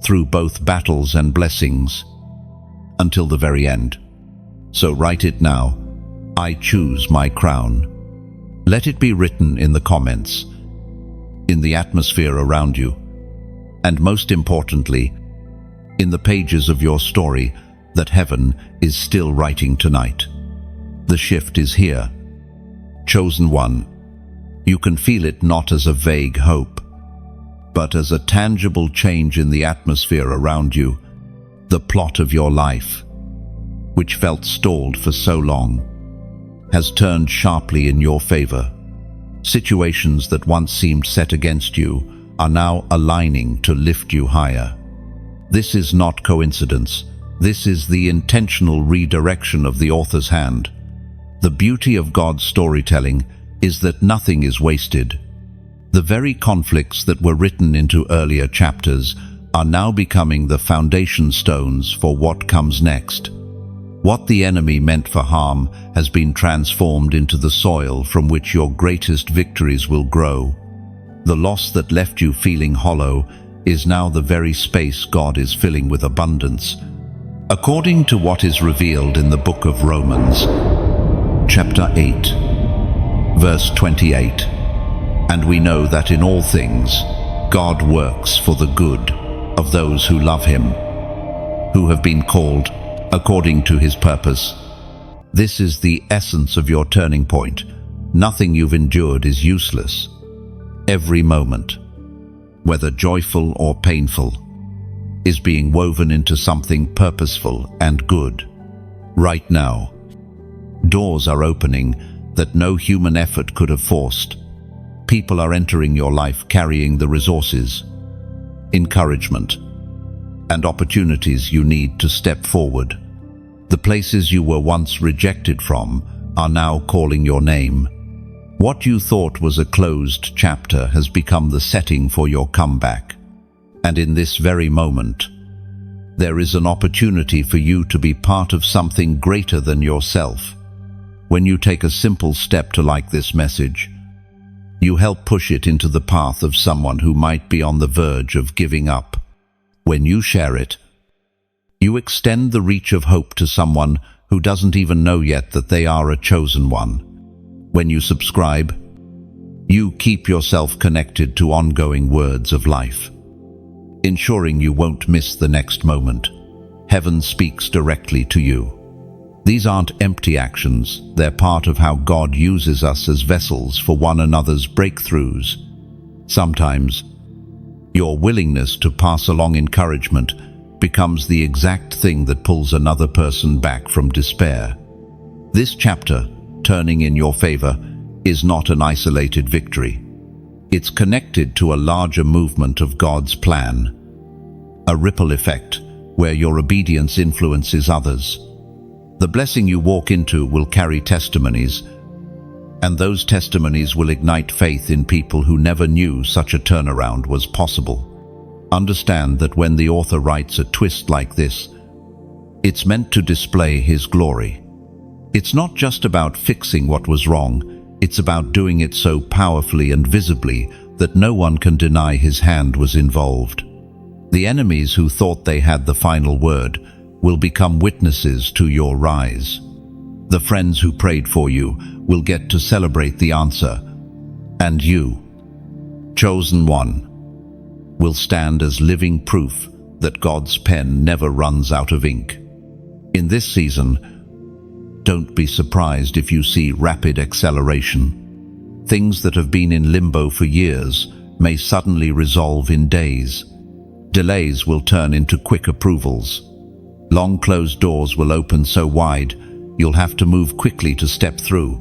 through both battles and blessings, until the very end. So write it now. I choose my crown. Let it be written in the comments, in the atmosphere around you, and most importantly, in the pages of your story that heaven is still writing tonight. The shift is here. Chosen one. You can feel it not as a vague hope, but as a tangible change in the atmosphere around you. The plot of your life, which felt stalled for so long, has turned sharply in your favor. Situations that once seemed set against you are now aligning to lift you higher. This is not coincidence. This is the intentional redirection of the author's hand. The beauty of God's storytelling is that nothing is wasted. The very conflicts that were written into earlier chapters are now becoming the foundation stones for what comes next. What the enemy meant for harm has been transformed into the soil from which your greatest victories will grow. The loss that left you feeling hollow is now the very space God is filling with abundance. According to what is revealed in the book of Romans, chapter 8, verse 28, and we know that in all things God works for the good of those who love him, who have been called according to his purpose. This is the essence of your turning point. Nothing you've endured is useless. Every moment, whether joyful or painful, is being woven into something purposeful and good. Right now, doors are opening that no human effort could have forced. People are entering your life carrying the resources, encouragement, and opportunities you need to step forward. The places you were once rejected from are now calling your name. What you thought was a closed chapter has become the setting for your comeback. And in this very moment, there is an opportunity for you to be part of something greater than yourself. When you take a simple step to like this message, you help push it into the path of someone who might be on the verge of giving up. When you share it, you extend the reach of hope to someone who doesn't even know yet that they are a chosen one. When you subscribe, you keep yourself connected to ongoing words of life, ensuring you won't miss the next moment. Heaven speaks directly to you. These aren't empty actions. They're part of how God uses us as vessels for one another's breakthroughs. Sometimes, your willingness to pass along encouragement becomes the exact thing that pulls another person back from despair. This chapter, turning in your favor, is not an isolated victory. It's connected to a larger movement of God's plan, a ripple effect where your obedience influences others. The blessing you walk into will carry testimonies, and those testimonies will ignite faith in people who never knew such a turnaround was possible. Understand that when the author writes a twist like this, it's meant to display his glory. It's not just about fixing what was wrong, it's about doing it so powerfully and visibly that no one can deny his hand was involved. The enemies who thought they had the final word will become witnesses to your rise. The friends who prayed for you will get to celebrate the answer, and you, chosen one, will stand as living proof that God's pen never runs out of ink. In this season, don't be surprised if you see rapid acceleration. Things that have been in limbo for years may suddenly resolve in days. Delays will turn into quick approvals. Long closed doors will open so wide, you'll have to move quickly to step through.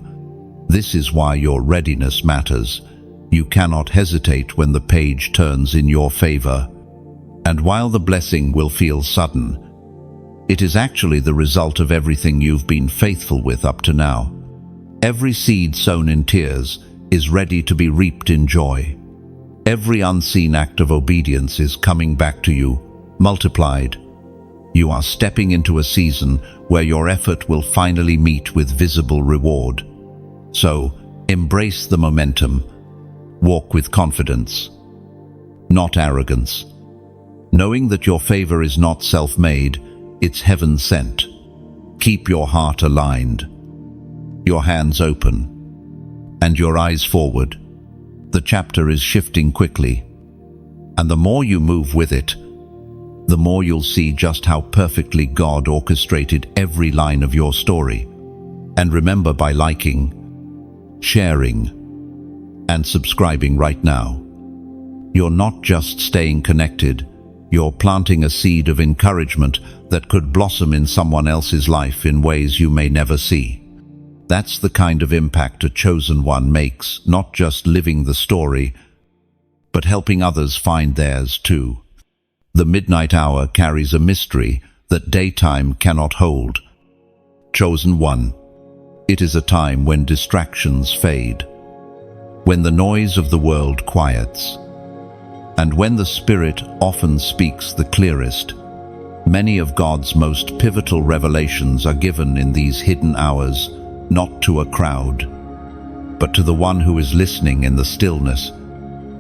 This is why your readiness matters. You cannot hesitate when the page turns in your favor. And while the blessing will feel sudden, it is actually the result of everything you've been faithful with up to now. Every seed sown in tears is ready to be reaped in joy. Every unseen act of obedience is coming back to you, multiplied. You are stepping into a season where your effort will finally meet with visible reward. So, embrace the momentum. Walk with confidence, not arrogance. Knowing that your favor is not self-made, it's heaven-sent. Keep your heart aligned, your hands open, and your eyes forward. The chapter is shifting quickly, and the more you move with it, the more you'll see just how perfectly God orchestrated every line of your story. And remember, by liking, sharing, and subscribing right now, you're not just staying connected, you're planting a seed of encouragement that could blossom in someone else's life in ways you may never see. That's the kind of impact a chosen one makes, not just living the story, but helping others find theirs too. The midnight hour carries a mystery that daytime cannot hold. Chosen one. It is a time when distractions fade, when the noise of the world quiets, and when the Spirit often speaks the clearest. Many of God's most pivotal revelations are given in these hidden hours, not to a crowd, but to the one who is listening in the stillness.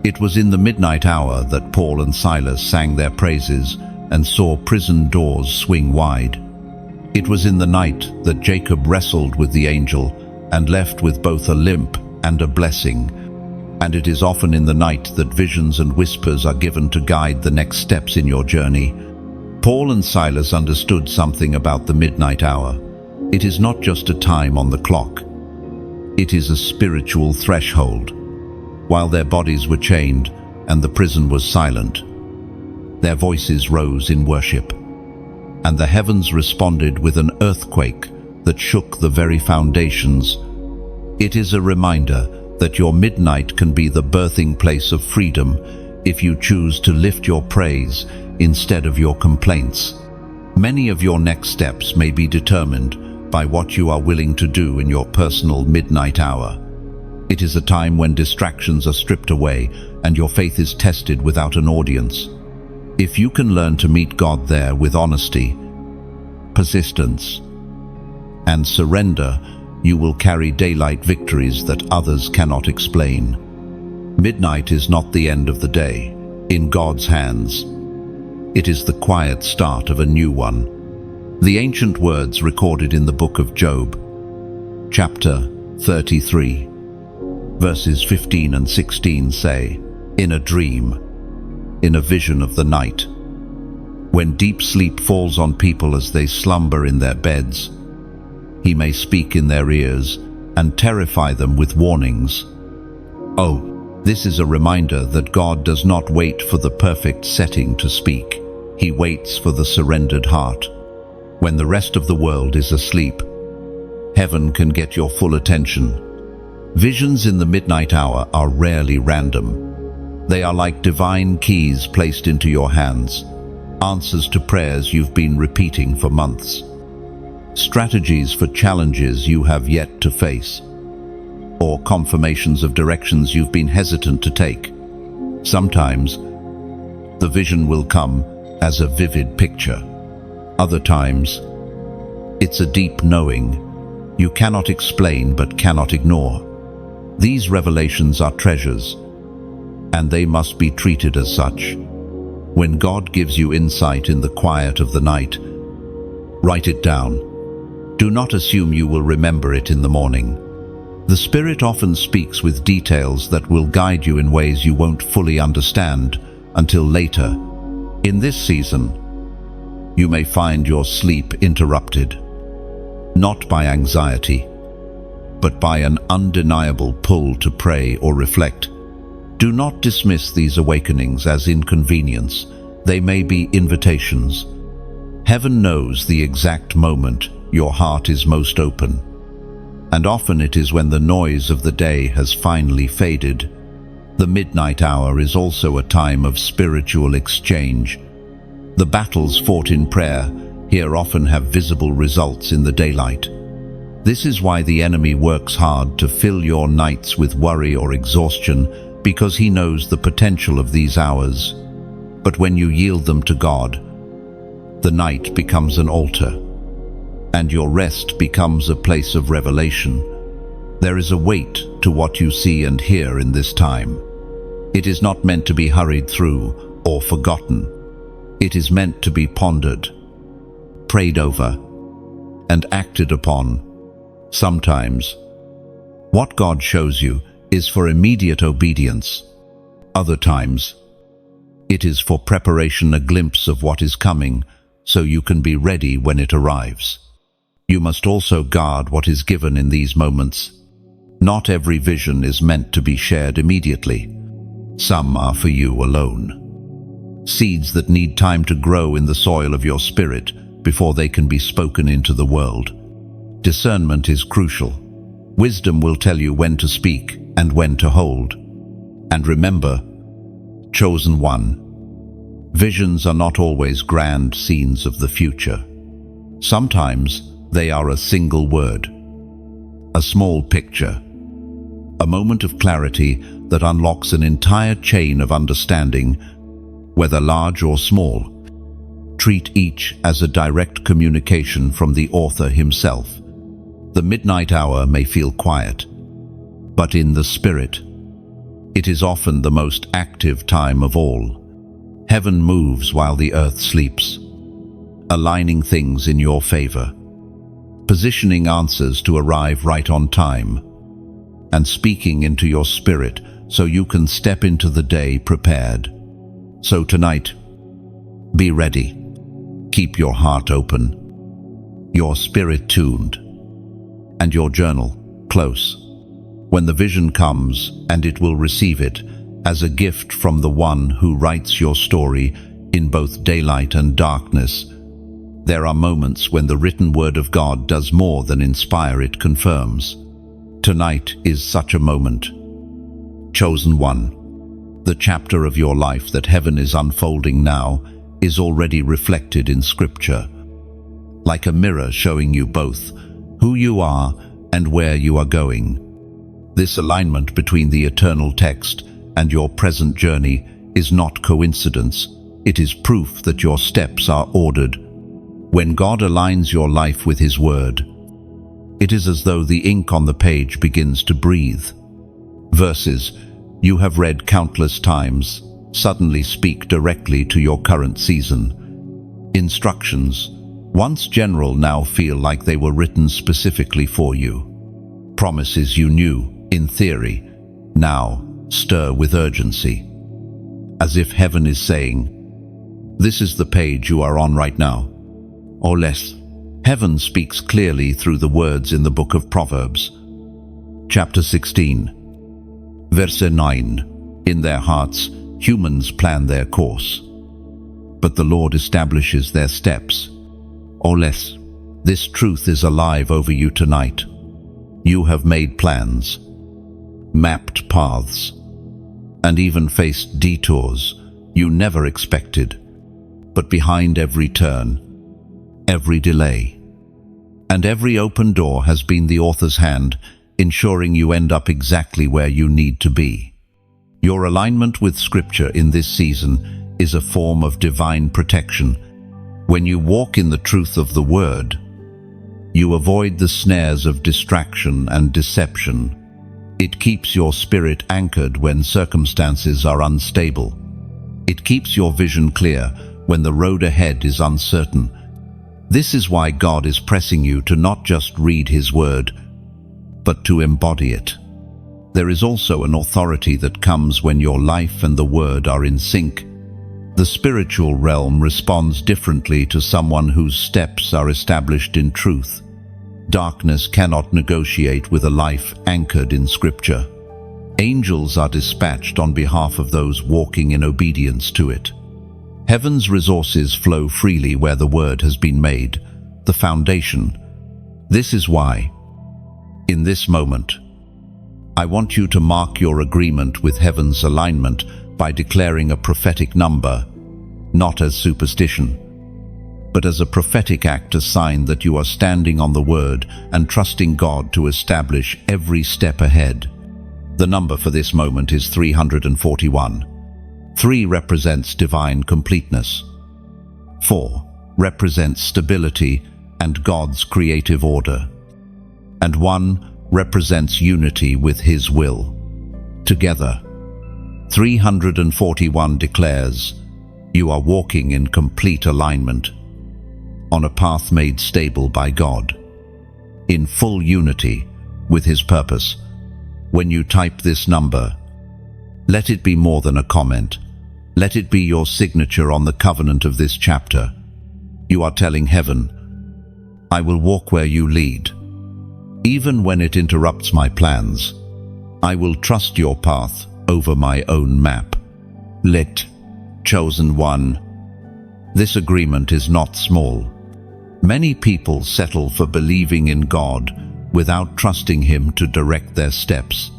It was in the midnight hour that Paul and Silas sang their praises and saw prison doors swing wide. It was in the night that Jacob wrestled with the angel and left with both a limp and a blessing. And it is often in the night that visions and whispers are given to guide the next steps in your journey. Paul and Silas understood something about the midnight hour. It is not just a time on the clock. It is a spiritual threshold. While their bodies were chained and the prison was silent, their voices rose in worship, and the heavens responded with an earthquake that shook the very foundations. It is a reminder that your midnight can be the birthing place of freedom if you choose to lift your praise instead of your complaints. Many of your next steps may be determined by what you are willing to do in your personal midnight hour. It is a time when distractions are stripped away and your faith is tested without an audience. If you can learn to meet God there with honesty, persistence, and surrender, you will carry daylight victories that others cannot explain. Midnight is not the end of the day. In God's hands, it is the quiet start of a new one. The ancient words recorded in the book of Job, chapter 33, verses 15 and 16 say, "In a dream, in a vision of the night, when deep sleep falls on people as they slumber in their beds, he may speak in their ears and terrify them with warnings." Oh, this is a reminder that God does not wait for the perfect setting to speak. He waits for the surrendered heart. When the rest of the world is asleep, heaven can get your full attention. Visions in the midnight hour are rarely random. They are like divine keys placed into your hands, answers to prayers you've been repeating for months. strategies for challenges you have yet to face, or confirmations of directions you've been hesitant to take. Sometimes, the vision will come as a vivid picture. Other times, it's a deep knowing you cannot explain but cannot ignore. These revelations are treasures, and they must be treated as such. When God gives you insight in the quiet of the night, write it down. Do not assume you will remember it in the morning. The Spirit often speaks with details that will guide you in ways you won't fully understand until later. In this season, you may find your sleep interrupted, not by anxiety, but by an undeniable pull to pray or reflect. Do not dismiss these awakenings as inconvenience. They may be invitations. Heaven knows the exact moment your heart is most open, and often it is when the noise of the day has finally faded. The midnight hour is also a time of spiritual exchange. The battles fought in prayer here often have visible results in the daylight. This is why the enemy works hard to fill your nights with worry or exhaustion, because he knows the potential of these hours. But when you yield them to God, the night becomes an altar, and your rest becomes a place of revelation. There is a weight to what you see and hear in this time. It is not meant to be hurried through or forgotten. It is meant to be pondered, prayed over, and acted upon. Sometimes, what God shows you is for immediate obedience. Other times, it is for preparation, a glimpse of what is coming, so you can be ready when it arrives. You must also guard what is given in these moments. Not every vision is meant to be shared immediately. Some are for you alone. Seeds that need time to grow in the soil of your spirit before they can be spoken into the world. Discernment is crucial. Wisdom will tell you when to speak and when to hold. And remember, chosen one, visions are not always grand scenes of the future. Sometimes they are a single word, a small picture, a moment of clarity that unlocks an entire chain of understanding, whether large or small. Treat each as a direct communication from the author himself. The midnight hour may feel quiet, but in the spirit, it is often the most active time of all. Heaven moves while the earth sleeps, aligning things in your favor, positioning answers to arrive right on time, and speaking into your spirit so you can step into the day prepared. So tonight, be ready. Keep your heart open, your spirit tuned, and your journal close. When the vision comes, and it will receive it as a gift from the one who writes your story in both daylight and darkness. There are moments when the written word of God does more than inspire, it confirms. Tonight is such a moment. Chosen one, the chapter of your life that heaven is unfolding now is already reflected in Scripture, like a mirror showing you both who you are and where you are going. This alignment between the eternal text and your present journey is not coincidence. It is proof that your steps are ordered. When God aligns your life with His Word, it is as though the ink on the page begins to breathe. Verses you have read countless times suddenly speak directly to your current season. Instructions, once general, now feel like they were written specifically for you. Promises you knew, in theory, now stir with urgency, as if heaven is saying, "This is the page you are on right now," or less. Heaven speaks clearly through the words in the book of Proverbs, chapter 16, verse 9. In their hearts, humans plan their course, but the Lord establishes their steps. Or less. This truth is alive over you tonight. You have made plans, mapped paths, and even faced detours you never expected. But behind every turn, every delay, And every open door has been the author's hand, ensuring you end up exactly where you need to be. Your alignment with Scripture in this season is a form of divine protection. When you walk in the truth of the Word, you avoid the snares of distraction and deception. It keeps your spirit anchored when circumstances are unstable. It keeps your vision clear when the road ahead is uncertain. This is why God is pressing you to not just read His Word, but to embody it. There is also an authority that comes when your life and the Word are in sync. The spiritual realm responds differently to someone whose steps are established in truth. Darkness cannot negotiate with a life anchored in Scripture. Angels are dispatched on behalf of those walking in obedience to it. Heaven's resources flow freely where the Word has been made, the foundation. This is why, in this moment, I want you to mark your agreement with heaven's alignment by declaring a prophetic number, not as superstition, but as a prophetic act, a sign that you are standing on the Word and trusting God to establish every step ahead. The number for this moment is 341. 3 represents divine completeness. 4 represents stability and God's creative order. And 1 represents unity with His will. Together, 341 declares, you are walking in complete alignment, on a path made stable by God, in full unity with His purpose. When you type this number, let it be more than a comment. Let it be your signature on the covenant of this chapter. You are telling heaven, I will walk where you lead. Even when it interrupts my plans, I will trust your path over my own map. Lit. Chosen one. This agreement is not small. Many people settle for believing in God without trusting Him to direct their steps.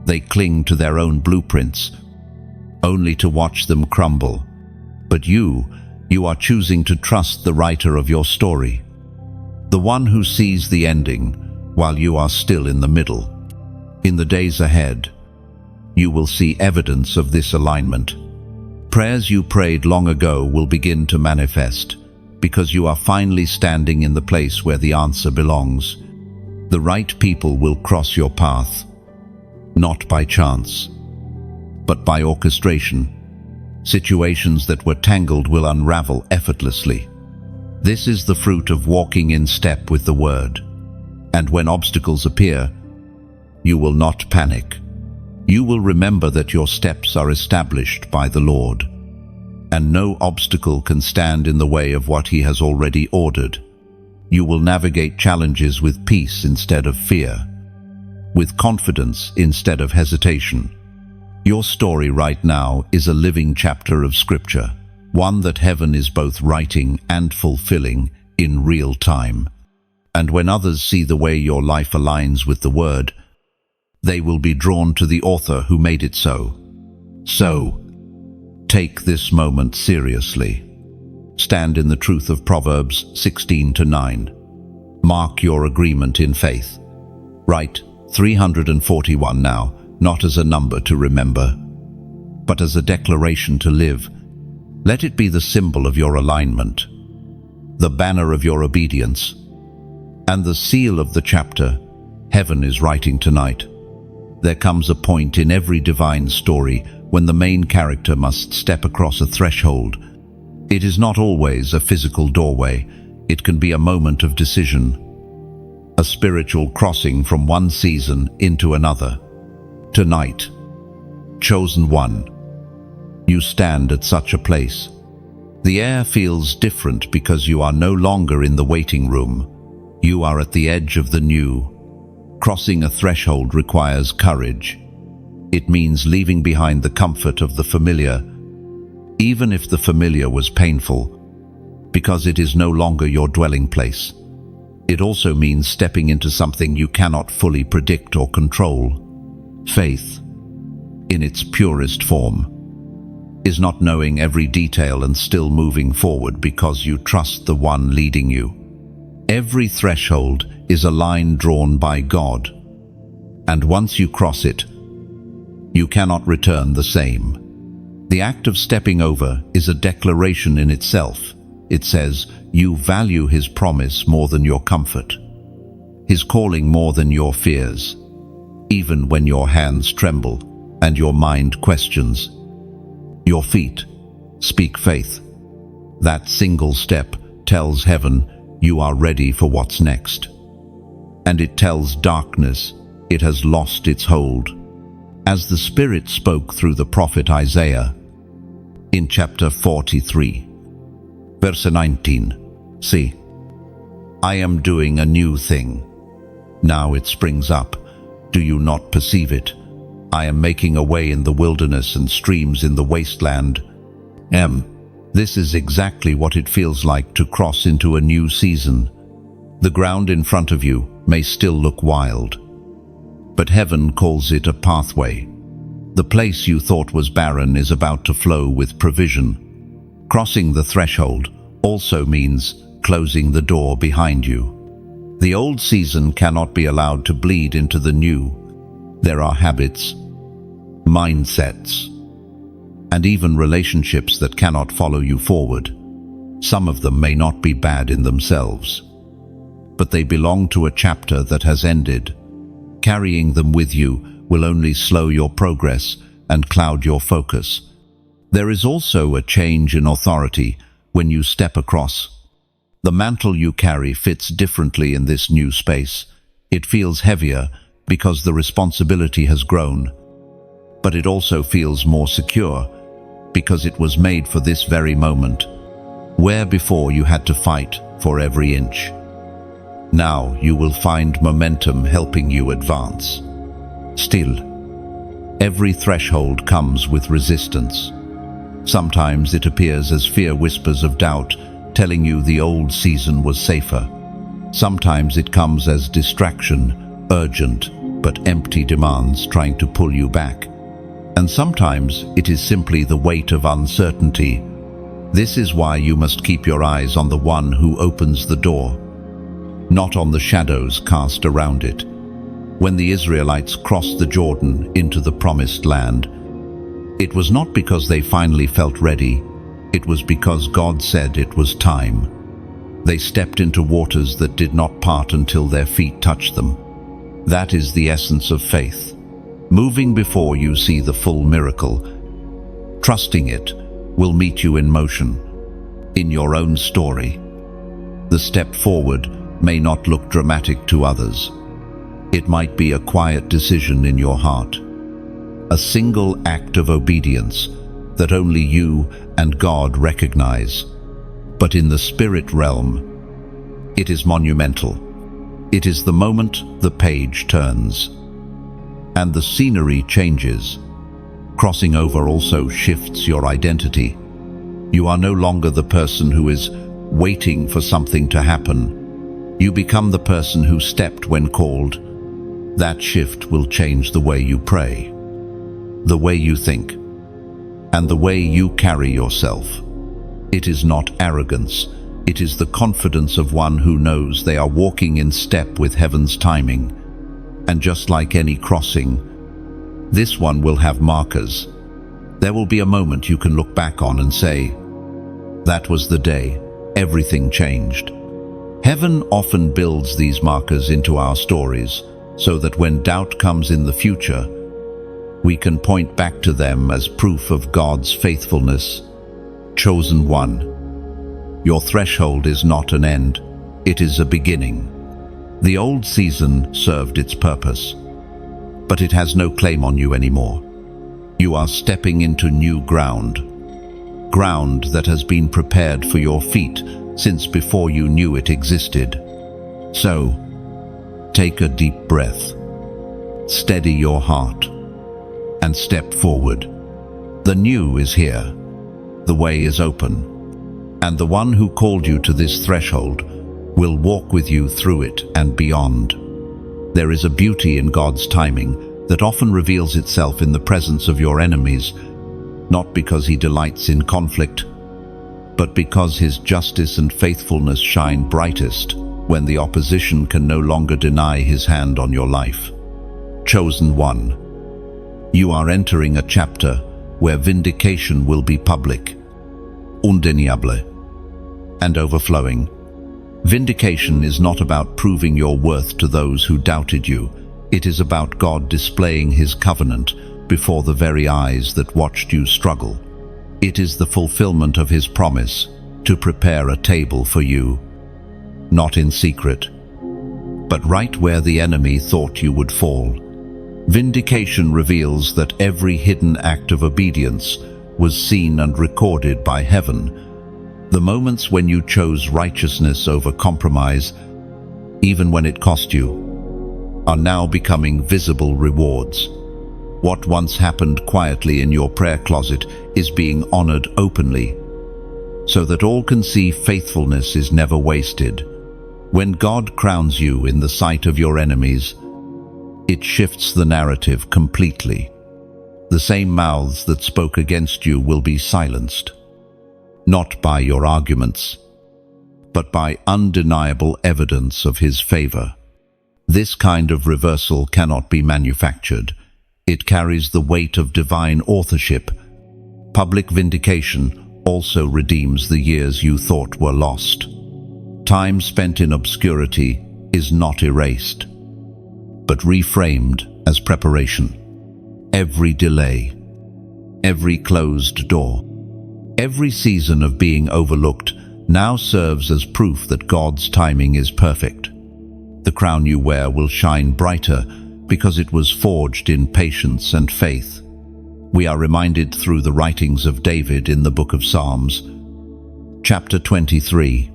They cling to their own blueprints, only to watch them crumble. But you are choosing to trust the writer of your story, the one who sees the ending while you are still in the middle. In the days ahead, you will see evidence of this alignment. Prayers you prayed long ago will begin to manifest, because you are finally standing in the place where the answer belongs. The right people will cross your path, not by chance, but by orchestration. Situations that were tangled will unravel effortlessly. This is the fruit of walking in step with the Word. And when obstacles appear, you will not panic. You will remember that your steps are established by the Lord, and no obstacle can stand in the way of what He has already ordered. You will navigate challenges with peace instead of fear, with confidence instead of hesitation. Your story right now is a living chapter of Scripture, one that heaven is both writing and fulfilling in real time. And when others see the way your life aligns with the Word, they will be drawn to the author who made it so. So, take this moment seriously. Stand in the truth of Proverbs 16:9. Mark your agreement in faith. Write 341 now, not as a number to remember, but as a declaration to live. Let it be the symbol of your alignment, the banner of your obedience, and the seal of the chapter heaven is writing tonight. There comes a point in every divine story when the main character must step across a threshold. It is not always a physical doorway. It can be a moment of decision, a spiritual crossing from one season into another. Tonight, chosen one, you stand at such a place. The air feels different because you are no longer in the waiting room. You are at the edge of the new. Crossing a threshold requires courage. It means leaving behind the comfort of the familiar, even if the familiar was painful, because it is no longer your dwelling place. It also means stepping into something you cannot fully predict or control. Faith, in its purest form, is not knowing every detail and still moving forward because you trust the one leading you. Every threshold is a line drawn by God, and once you cross it, you cannot return the same. The act of stepping over is a declaration in itself. It says, you value His promise more than your comfort, His calling more than your fears, even when your hands tremble and your mind questions. Your feet speak faith. That single step tells heaven you are ready for what's next. And it tells darkness it has lost its hold. As the Spirit spoke through the prophet Isaiah in chapter 43, verse 19, see, I am doing a new thing. Now it springs up. Do you not perceive it? I am making a way in the wilderness and streams in the wasteland. This is exactly what it feels like to cross into a new season. The ground in front of you may still look wild, but heaven calls it a pathway. The place you thought was barren is about to flow with provision. Crossing the threshold also means closing the door behind you. The old season cannot be allowed to bleed into the new. There are habits, mindsets, and even relationships that cannot follow you forward. Some of them may not be bad in themselves, but they belong to a chapter that has ended. Carrying them with you will only slow your progress and cloud your focus. There is also a change in authority when you step across. The mantle you carry fits differently in this new space. It feels heavier because the responsibility has grown, but it also feels more secure because it was made for this very moment. Where before you had to fight for every inch, now you will find momentum helping you advance. Still, every threshold comes with resistance. Sometimes it appears as fear whispers of doubt, telling you the old season was safer. Sometimes it comes as distraction, urgent but empty demands trying to pull you back. And sometimes it is simply the weight of uncertainty. This is why you must keep your eyes on the one who opens the door, not on the shadows cast around it. When the Israelites crossed the Jordan into the promised land, it was not because they finally felt ready. It was because God said it was time. They stepped into waters that did not part until their feet touched them. That is the essence of faith. Moving before you see the full miracle. Trusting it will meet you in motion, in your own story. The step forward may not look dramatic to others. It might be a quiet decision in your heart, a single act of obedience that only you and God recognize. But in the spirit realm, it is monumental. It is the moment the page turns and the scenery changes. Crossing over also shifts your identity. You are no longer the person who is waiting for something to happen. You become the person who stepped when called. That shift will change the way you pray, the way you think, and the way you carry yourself. It is not arrogance. It is the confidence of one who knows they are walking in step with heaven's timing. And just like any crossing, this one will have markers. There will be a moment you can look back on and say, that was the day everything changed. Heaven often builds these markers into our stories so that when doubt comes in the future, we can point back to them as proof of God's faithfulness. Chosen one, your threshold is not an end, it is a beginning. The old season served its purpose, but it has no claim on you anymore. You are stepping into new ground, ground that has been prepared for your feet since before you knew it existed. So, take a deep breath, steady your heart, and step forward. The new is here, the way is open, and the one who called you to this threshold will walk with you through it and beyond. There is a beauty in God's timing that often reveals itself in the presence of your enemies, not because He delights in conflict, but because His justice and faithfulness shine brightest when the opposition can no longer deny his hand on your life. Chosen one, you are entering a chapter where vindication will be public, undeniable, and overflowing. Vindication is not about proving your worth to those who doubted you. It is about God displaying his covenant before the very eyes that watched you struggle. It is the fulfillment of his promise to prepare a table for you, not in secret, but right where the enemy thought you would fall. Vindication reveals that every hidden act of obedience was seen and recorded by heaven. The moments when you chose righteousness over compromise, even when it cost you, are now becoming visible rewards. What once happened quietly in your prayer closet is being honored openly, so that all can see faithfulness is never wasted. When God crowns you in the sight of your enemies, it shifts the narrative completely. The same mouths that spoke against you will be silenced, not by your arguments, but by undeniable evidence of his favor. This kind of reversal cannot be manufactured. It carries the weight of divine authorship. Public vindication also redeems the years you thought were lost. Time spent in obscurity is not erased, but reframed as preparation. Every delay, every closed door, every season of being overlooked now serves as proof that God's timing is perfect. The crown you wear will shine brighter because it was forged in patience and faith. We are reminded through the writings of David in the book of Psalms, chapter 23,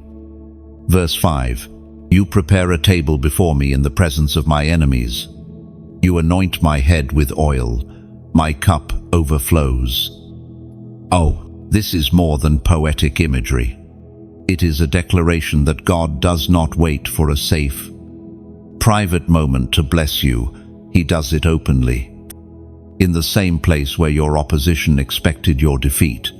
verse 5. You prepare a table before me in the presence of my enemies. You anoint my head with oil. My cup overflows. Oh, this is more than poetic imagery. It is a declaration that God does not wait for a safe, private moment to bless you. He does it openly, in the same place where your opposition expected your defeat.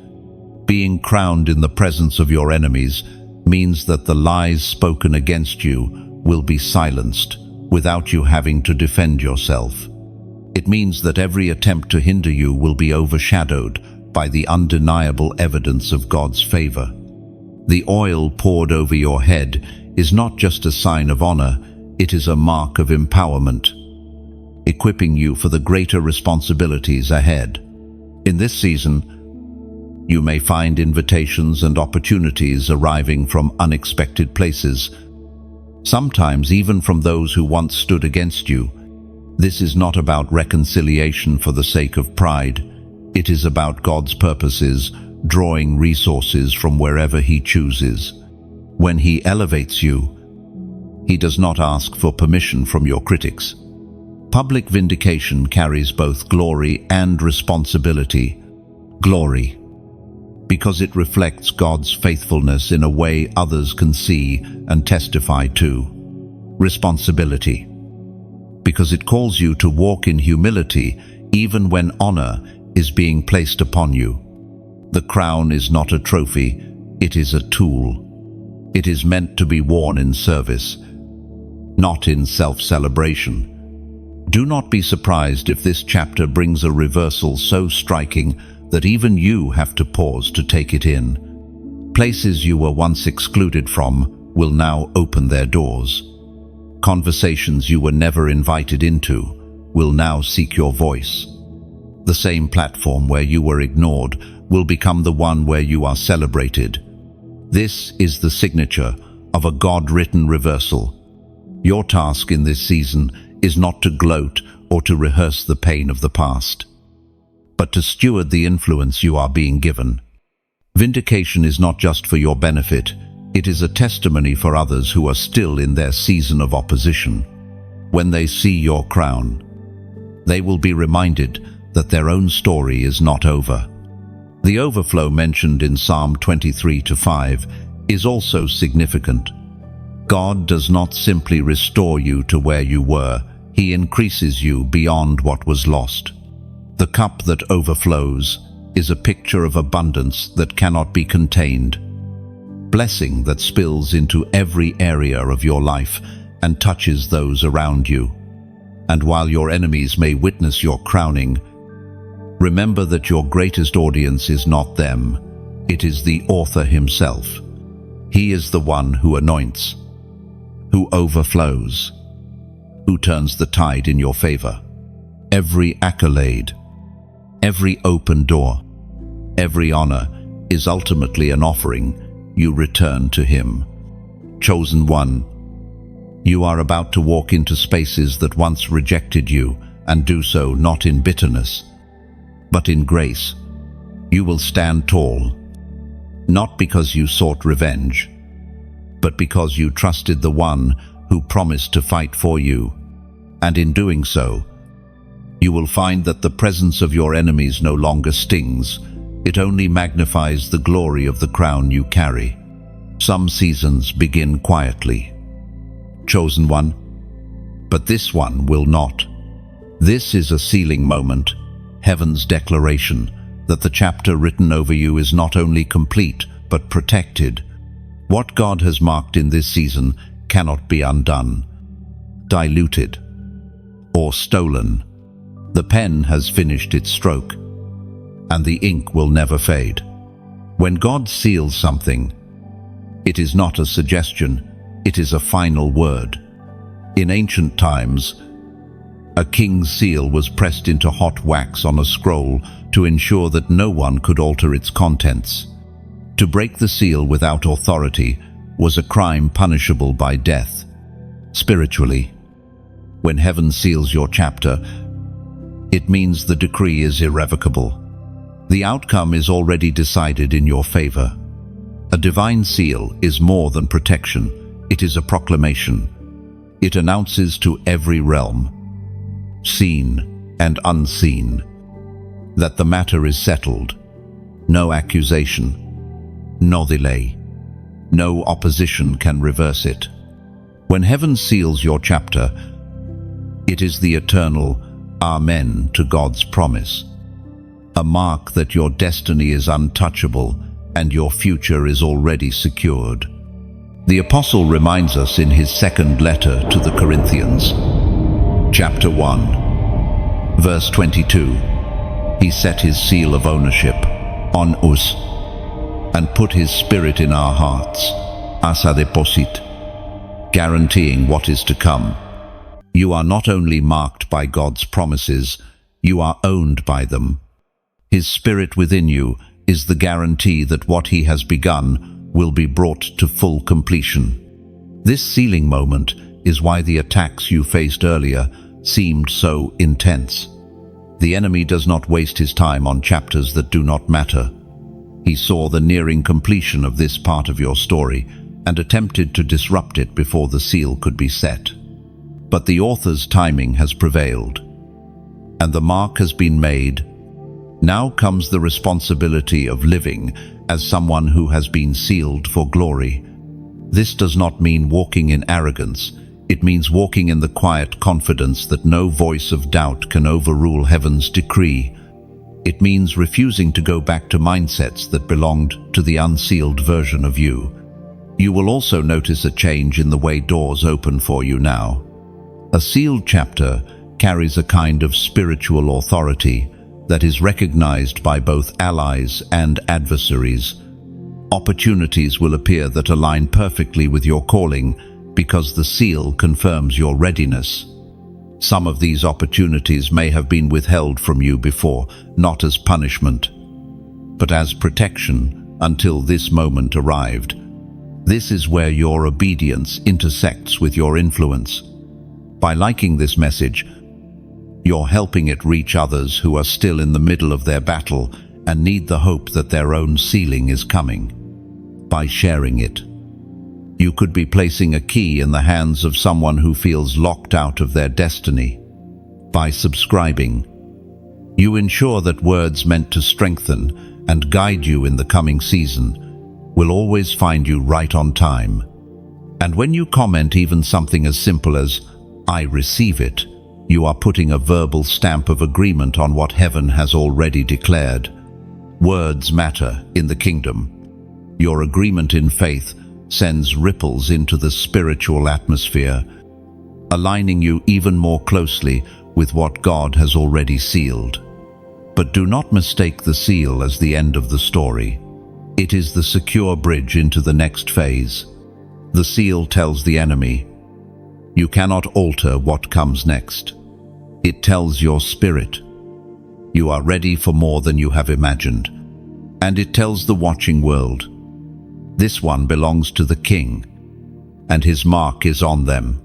Being crowned in the presence of your enemies means that the lies spoken against you will be silenced without you having to defend yourself. It means that every attempt to hinder you will be overshadowed by the undeniable evidence of God's favor. The oil poured over your head is not just a sign of honor, it is a mark of empowerment, equipping you for the greater responsibilities ahead. In this season, you may find invitations and opportunities arriving from unexpected places, sometimes even from those who once stood against you. This is not about reconciliation for the sake of pride. It is about God's purposes, drawing resources from wherever he chooses. When he elevates you, he does not ask for permission from your critics. Public vindication carries both glory and responsibility. Glory, because it reflects God's faithfulness in a way others can see and testify to. Responsibility, because it calls you to walk in humility even when honor is being placed upon you. The crown is not a trophy, it is a tool. It is meant to be worn in service, not in self-celebration. Do not be surprised if this chapter brings a reversal so striking that even you have to pause to take it in. Places you were once excluded from will now open their doors. Conversations you were never invited into will now seek your voice. The same platform where you were ignored will become the one where you are celebrated. This is the signature of a God-written reversal. Your task in this season is not to gloat or to rehearse the pain of the past, but to steward the influence you are being given. Vindication is not just for your benefit, it is a testimony for others who are still in their season of opposition. When they see your crown, they will be reminded that their own story is not over. The overflow mentioned in Psalm 23:5 is also significant. God does not simply restore you to where you were, he increases you beyond what was lost. The cup that overflows is a picture of abundance that cannot be contained. blessing that spills into every area of your life and touches those around you. And while your enemies may witness your crowning, remember that your greatest audience is not them, it is the author himself. He is the one who anoints, who overflows, who turns the tide in your favor. Every accolade, every open door, every honor is ultimately an offering you return to him. Chosen one, you are about to walk into spaces that once rejected you, and do so not in bitterness, but in grace. You will stand tall, not because you sought revenge, but because you trusted the one who promised to fight for you. And in doing so, you will find that the presence of your enemies no longer stings. It only magnifies the glory of the crown you carry. Some seasons begin quietly, chosen one, but this one will not. This is a sealing moment, heaven's declaration that the chapter written over you is not only complete, but protected. What God has marked in this season cannot be undone, diluted, or stolen. The pen has finished its stroke, and the ink will never fade. When God seals something, it is not a suggestion, it is a final word. In ancient times, a king's seal was pressed into hot wax on a scroll to ensure that no one could alter its contents. To break the seal without authority was a crime punishable by death. Spiritually, when heaven seals your chapter, it means the decree is irrevocable. The outcome is already decided in your favor. A divine seal is more than protection, it is a proclamation. It announces to every realm, seen and unseen, that the matter is settled. No accusation, no delay, no opposition can reverse it. When heaven seals your chapter, it is the eternal Amen to God's promise, a mark that your destiny is untouchable and your future is already secured. The Apostle reminds us in his second letter to the Corinthians, chapter 1, verse 22, he set his seal of ownership on us and put his spirit in our hearts, as a deposit, guaranteeing what is to come. You are not only marked by God's promises, you are owned by them. His spirit within you is the guarantee that what he has begun will be brought to full completion. This sealing moment is why the attacks you faced earlier seemed so intense. The enemy does not waste his time on chapters that do not matter. He saw the nearing completion of this part of your story and attempted to disrupt it before the seal could be set. But the author's timing has prevailed, and the mark has been made. Now comes the responsibility of living as someone who has been sealed for glory. This does not mean walking in arrogance. It means walking in the quiet confidence that no voice of doubt can overrule heaven's decree. It means refusing to go back to mindsets that belonged to the unsealed version of you. You will also notice a change in the way doors open for you now. A sealed chapter carries a kind of spiritual authority that is recognized by both allies and adversaries. Opportunities will appear that align perfectly with your calling because the seal confirms your readiness. Some of these opportunities may have been withheld from you before, not as punishment, but as protection until this moment arrived. This is where your obedience intersects with your influence. By liking this message, you're helping it reach others who are still in the middle of their battle and need the hope that their own sealing is coming. By sharing it, you could be placing a key in the hands of someone who feels locked out of their destiny. By subscribing, you ensure that words meant to strengthen and guide you in the coming season will always find you right on time. And when you comment even something as simple as, "I receive it," you are putting a verbal stamp of agreement on what heaven has already declared. Words matter in the kingdom. Your agreement in faith sends ripples into the spiritual atmosphere, aligning you even more closely with what God has already sealed. But do not mistake the seal as the end of the story. It is the secure bridge into the next phase. The seal tells the enemy, "You cannot alter what comes next." It tells your spirit, "You are ready for more than you have imagined." And it tells the watching world, "This one belongs to the King, and his mark is on them."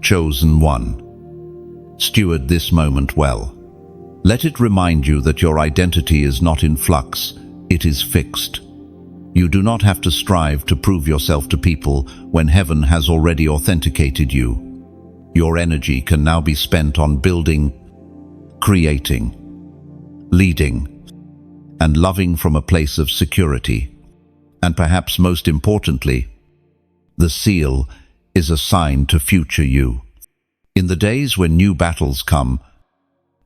Chosen one. Steward this moment well. Let it remind you that your identity is not in flux, it is fixed. You do not have to strive to prove yourself to people when heaven has already authenticated you. Your energy can now be spent on building, creating, leading, and loving from a place of security. And perhaps most importantly, the seal is a sign to future you. In the days when new battles come,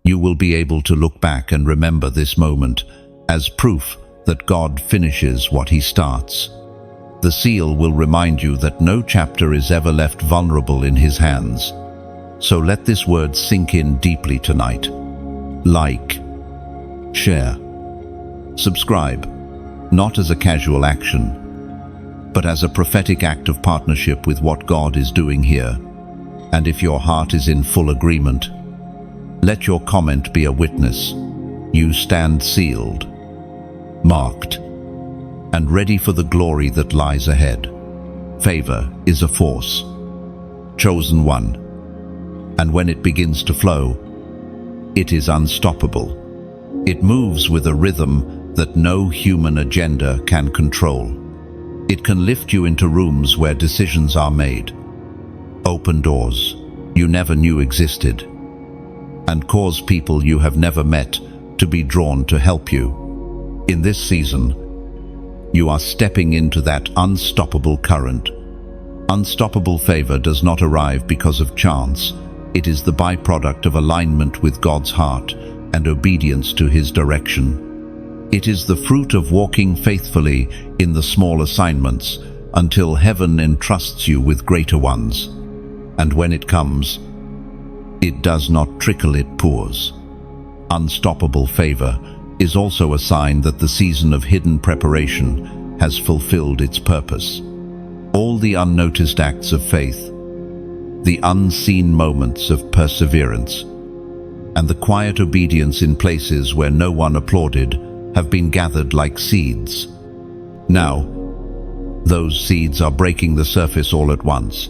you will be able to look back and remember this moment as proof that God finishes what He starts. The seal will remind you that no chapter is ever left vulnerable in His hands. So let this word sink in deeply tonight. Like, share, subscribe, not as a casual action, but as a prophetic act of partnership with what God is doing here. And if your heart is in full agreement, let your comment be a witness. You stand sealed, marked, and ready for the glory that lies ahead. Favor is a force, chosen one, and when it begins to flow, it is unstoppable. It moves with a rhythm that no human agenda can control. It can lift you into rooms where decisions are made, open doors you never knew existed, and cause people you have never met to be drawn to help you. In this season, you are stepping into that unstoppable current. Unstoppable favor does not arrive because of chance. It is the byproduct of alignment with God's heart and obedience to His direction. It is the fruit of walking faithfully in the small assignments until heaven entrusts you with greater ones. And when it comes, it does not trickle, it pours. Unstoppable favor is also a sign that the season of hidden preparation has fulfilled its purpose. All the unnoticed acts of faith, the unseen moments of perseverance, and the quiet obedience in places where no one applauded have been gathered like seeds. Now, those seeds are breaking the surface all at once,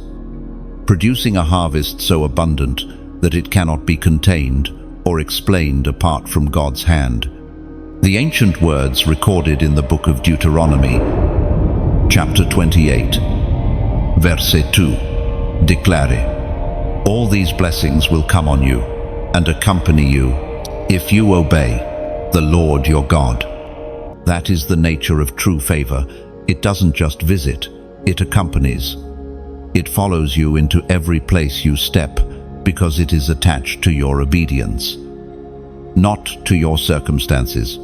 producing a harvest so abundant that it cannot be contained or explained apart from God's hand. The ancient words recorded in the book of Deuteronomy, chapter 28, verset 2, declare, "All these blessings will come on you and accompany you if you obey the Lord your God." That is the nature of true favor. It doesn't just visit, it accompanies. It follows you into every place you step because it is attached to your obedience, not to your circumstances.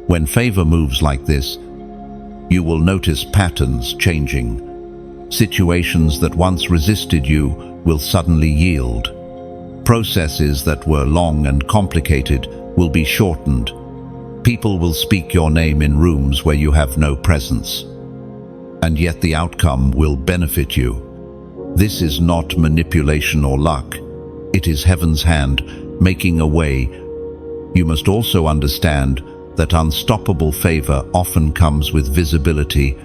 When favor moves like this, you will notice patterns changing. Situations that once resisted you will suddenly yield. Processes that were long and complicated will be shortened. People will speak your name in rooms where you have no presence. And yet the outcome will benefit you. This is not manipulation or luck. It is heaven's hand making a way. You must also understand that unstoppable favor often comes with visibility.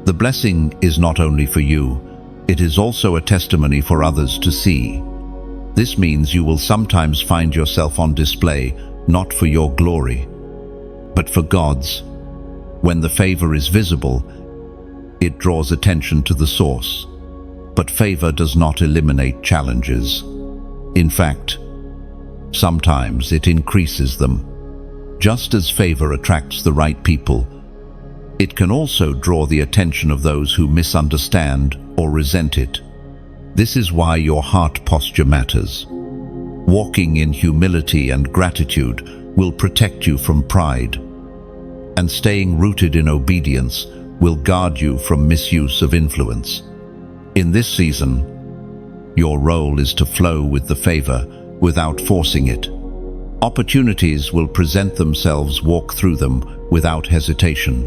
The blessing is not only for you, it is also a testimony for others to see. This means you will sometimes find yourself on display, not for your glory, but for God's. When the favor is visible, it draws attention to the source. But favor does not eliminate challenges. In fact, sometimes it increases them. Just as favor attracts the right people, it can also draw the attention of those who misunderstand or resent it. This is why your heart posture matters. Walking in humility and gratitude will protect you from pride. and staying rooted in obedience will guard you from misuse of influence. In this season, your role is to flow with the favor without forcing it. Opportunities will present themselves, walk through them without hesitation,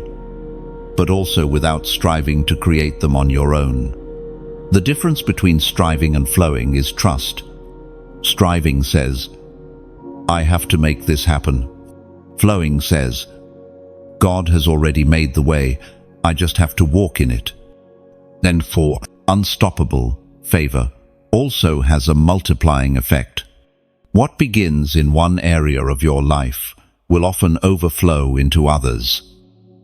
but also without striving to create them on your own. The difference between striving and flowing is trust. Striving says, I have to make this happen. Flowing says, God has already made the way, I just have to walk in it. Then for unstoppable favor also has a multiplying effect. What begins in one area of your life will often overflow into others.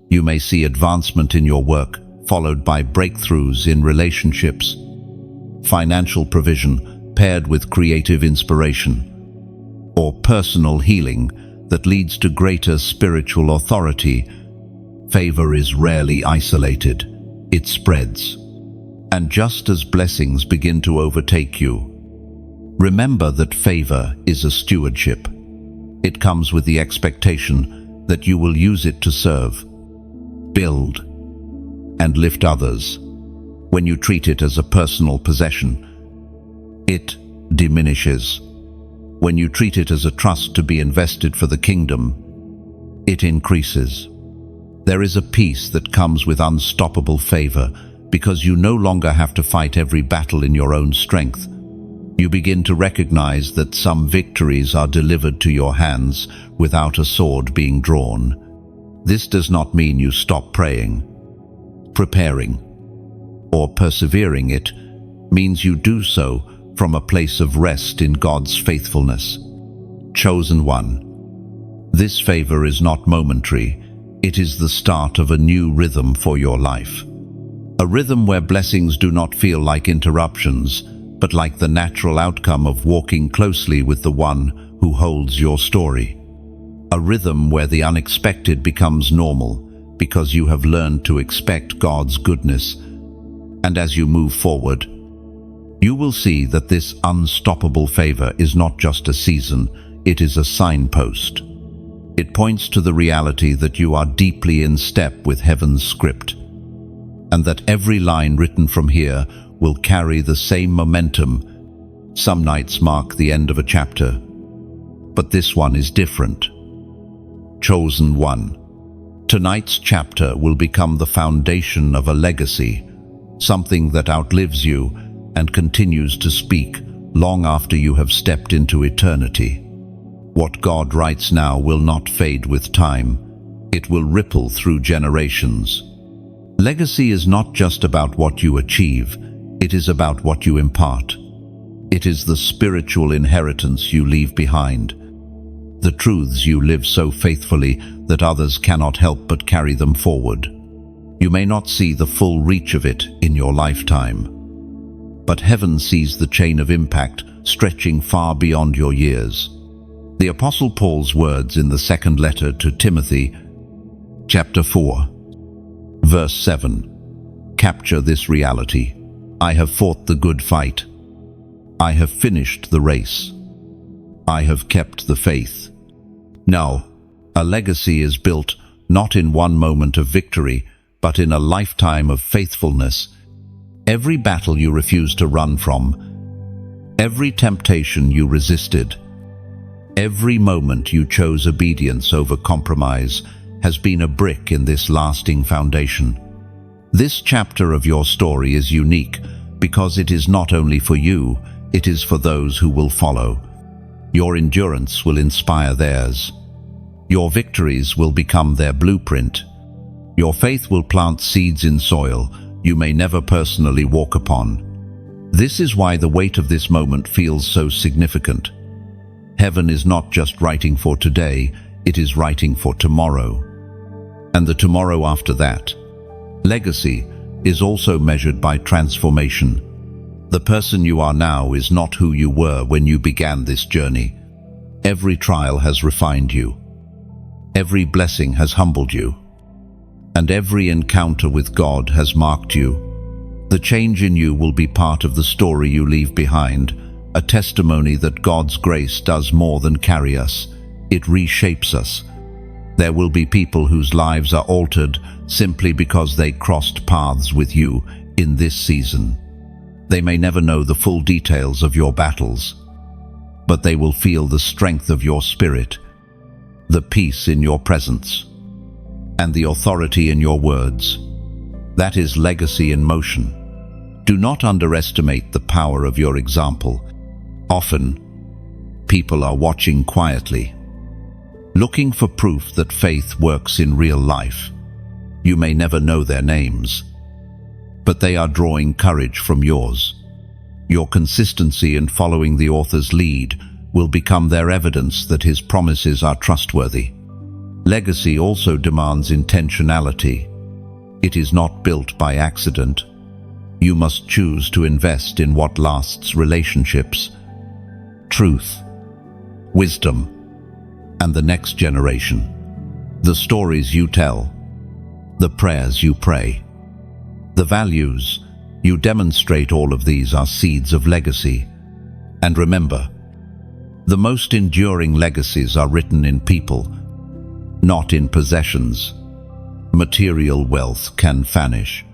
You may see advancement in your work, followed by breakthroughs in relationships, financial provision paired with creative inspiration, or personal healing that leads to greater spiritual authority. Favor is rarely isolated, it spreads. And just as blessings begin to overtake you, remember that favor is a stewardship. It comes with the expectation that you will use it to serve, build, and lift others. When you treat it as a personal possession, it diminishes. When you treat it as a trust to be invested for the kingdom, it increases. There is a peace that comes with unstoppable favor because you no longer have to fight every battle in your own strength. You begin to recognize that some victories are delivered to your hands without a sword being drawn. This does not mean you stop praying, preparing, or persevering. It means you do so from a place of rest in God's faithfulness. Chosen one. This favor is not momentary. It is the start of a new rhythm for your life. A rhythm where blessings do not feel like interruptions, but like the natural outcome of walking closely with the one who holds your story. A rhythm where the unexpected becomes normal because you have learned to expect God's goodness. And as you move forward, you will see that this unstoppable favor is not just a season, it is a signpost. It points to the reality that you are deeply in step with heaven's script, and that every line written from here will carry the same momentum. Some nights mark the end of a chapter, but this one is different. Chosen one. Tonight's chapter will become the foundation of a legacy, something that outlives you and continues to speak long after you have stepped into eternity. What God writes now will not fade with time. It will ripple through generations. Legacy is not just about what you achieve, it is about what you impart. It is the spiritual inheritance you leave behind, the truths you live so faithfully that others cannot help but carry them forward. You may not see the full reach of it in your lifetime, but heaven sees the chain of impact stretching far beyond your years. The Apostle Paul's words in the second letter to Timothy, chapter 4, verse 7, capture this reality. I have fought the good fight. I have finished the race. I have kept the faith. Now, a legacy is built not in one moment of victory, but in a lifetime of faithfulness. Every battle you refused to run from, every temptation you resisted, every moment you chose obedience over compromise has been a brick in this lasting foundation. This chapter of your story is unique because it is not only for you, it is for those who will follow. Your endurance will inspire theirs. Your victories will become their blueprint. Your faith will plant seeds in soil you may never personally walk upon. This is why the weight of this moment feels so significant. Heaven is not just writing for today, it is writing for tomorrow. And the tomorrow after that. Legacy is also measured by transformation. The person you are now is not who you were when you began this journey. Every trial has refined you. Every blessing has humbled you. And every encounter with God has marked you. The change in you will be part of the story you leave behind, a testimony that God's grace does more than carry us. It reshapes us. There will be people whose lives are altered simply because they crossed paths with you in this season. They may never know the full details of your battles, but they will feel the strength of your spirit, the peace in your presence, and the authority in your words. That is legacy in motion. Do not underestimate the power of your example. Often, people are watching quietly, looking for proof that faith works in real life. You may never know their names, but they are drawing courage from yours. Your consistency in following the author's lead will become their evidence that his promises are trustworthy. Legacy also demands intentionality. It is not built by accident. You must choose to invest in what lasts: relationships, truth, wisdom, and the next generation. The stories you tell, the prayers you pray, the values you demonstrate, all of these are seeds of legacy. And remember, the most enduring legacies are written in people, not in possessions. Material wealth can vanish,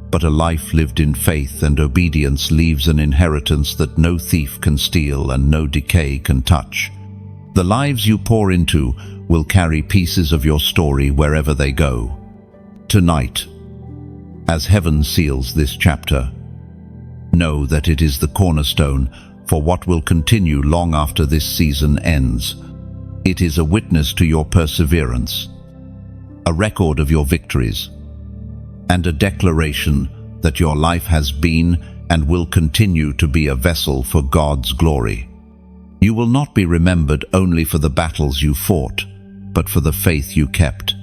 but a life lived in faith and obedience leaves an inheritance that no thief can steal and no decay can touch. The lives you pour into will carry pieces of your story wherever they go. Tonight, as heaven seals this chapter, know that it is the cornerstone for what will continue long after this season ends. It is a witness to your perseverance, a record of your victories, and a declaration that your life has been and will continue to be a vessel for God's glory. You will not be remembered only for the battles you fought, but for the faith you kept.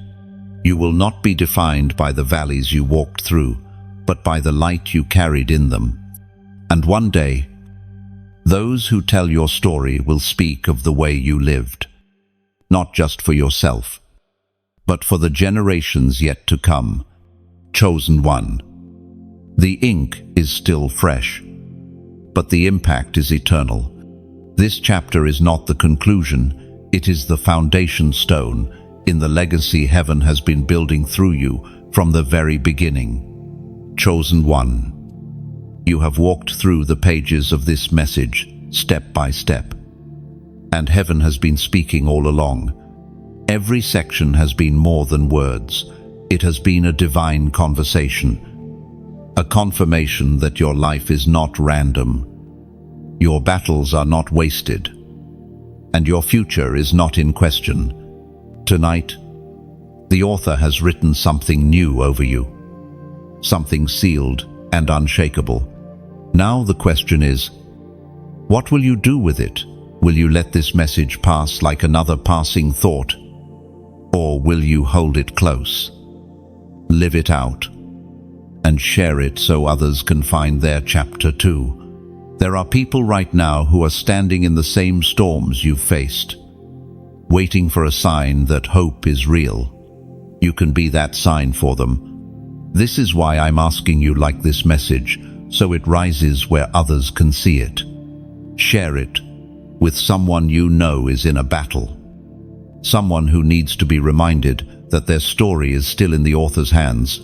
You will not be defined by the valleys you walked through, but by the light you carried in them. And one day, those who tell your story will speak of the way you lived, not just for yourself, but for the generations yet to come. Chosen one. The ink is still fresh, but the impact is eternal. This chapter is not the conclusion, it is the foundation stone in the legacy heaven has been building through you from the very beginning. Chosen one. You have walked through the pages of this message, step by step, and heaven has been speaking all along. Every section has been more than words. It has been a divine conversation, a confirmation that your life is not random, your battles are not wasted, and your future is not in question. Tonight, the author has written something new over you, something sealed and unshakable. Now the question is, what will you do with it? Will you let this message pass like another passing thought? Or will you hold it close, live it out, and share it so others can find their chapter too? There are people right now who are standing in the same storms you've faced, waiting for a sign that hope is real. You can be that sign for them. This is why I'm asking you like this message, so it rises where others can see it. Share it with someone you know is in a battle, someone who needs to be reminded that their story is still in the author's hands.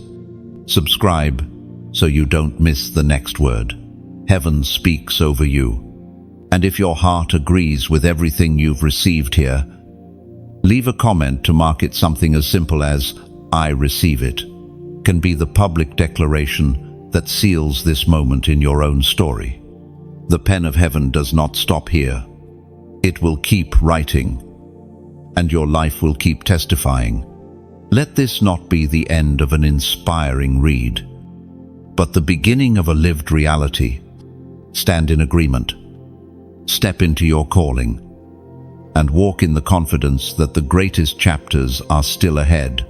Subscribe so you don't miss the next word. Heaven speaks over you. And if your heart agrees with everything you've received here, leave a comment to mark it. Something as simple as, "I receive it," can be the public declaration that seals this moment in your own story. The pen of heaven does not stop here. It will keep writing, and your life will keep testifying. Let this not be the end of an inspiring read, but the beginning of a lived reality. Stand in agreement, step into your calling, and walk in the confidence that the greatest chapters are still ahead.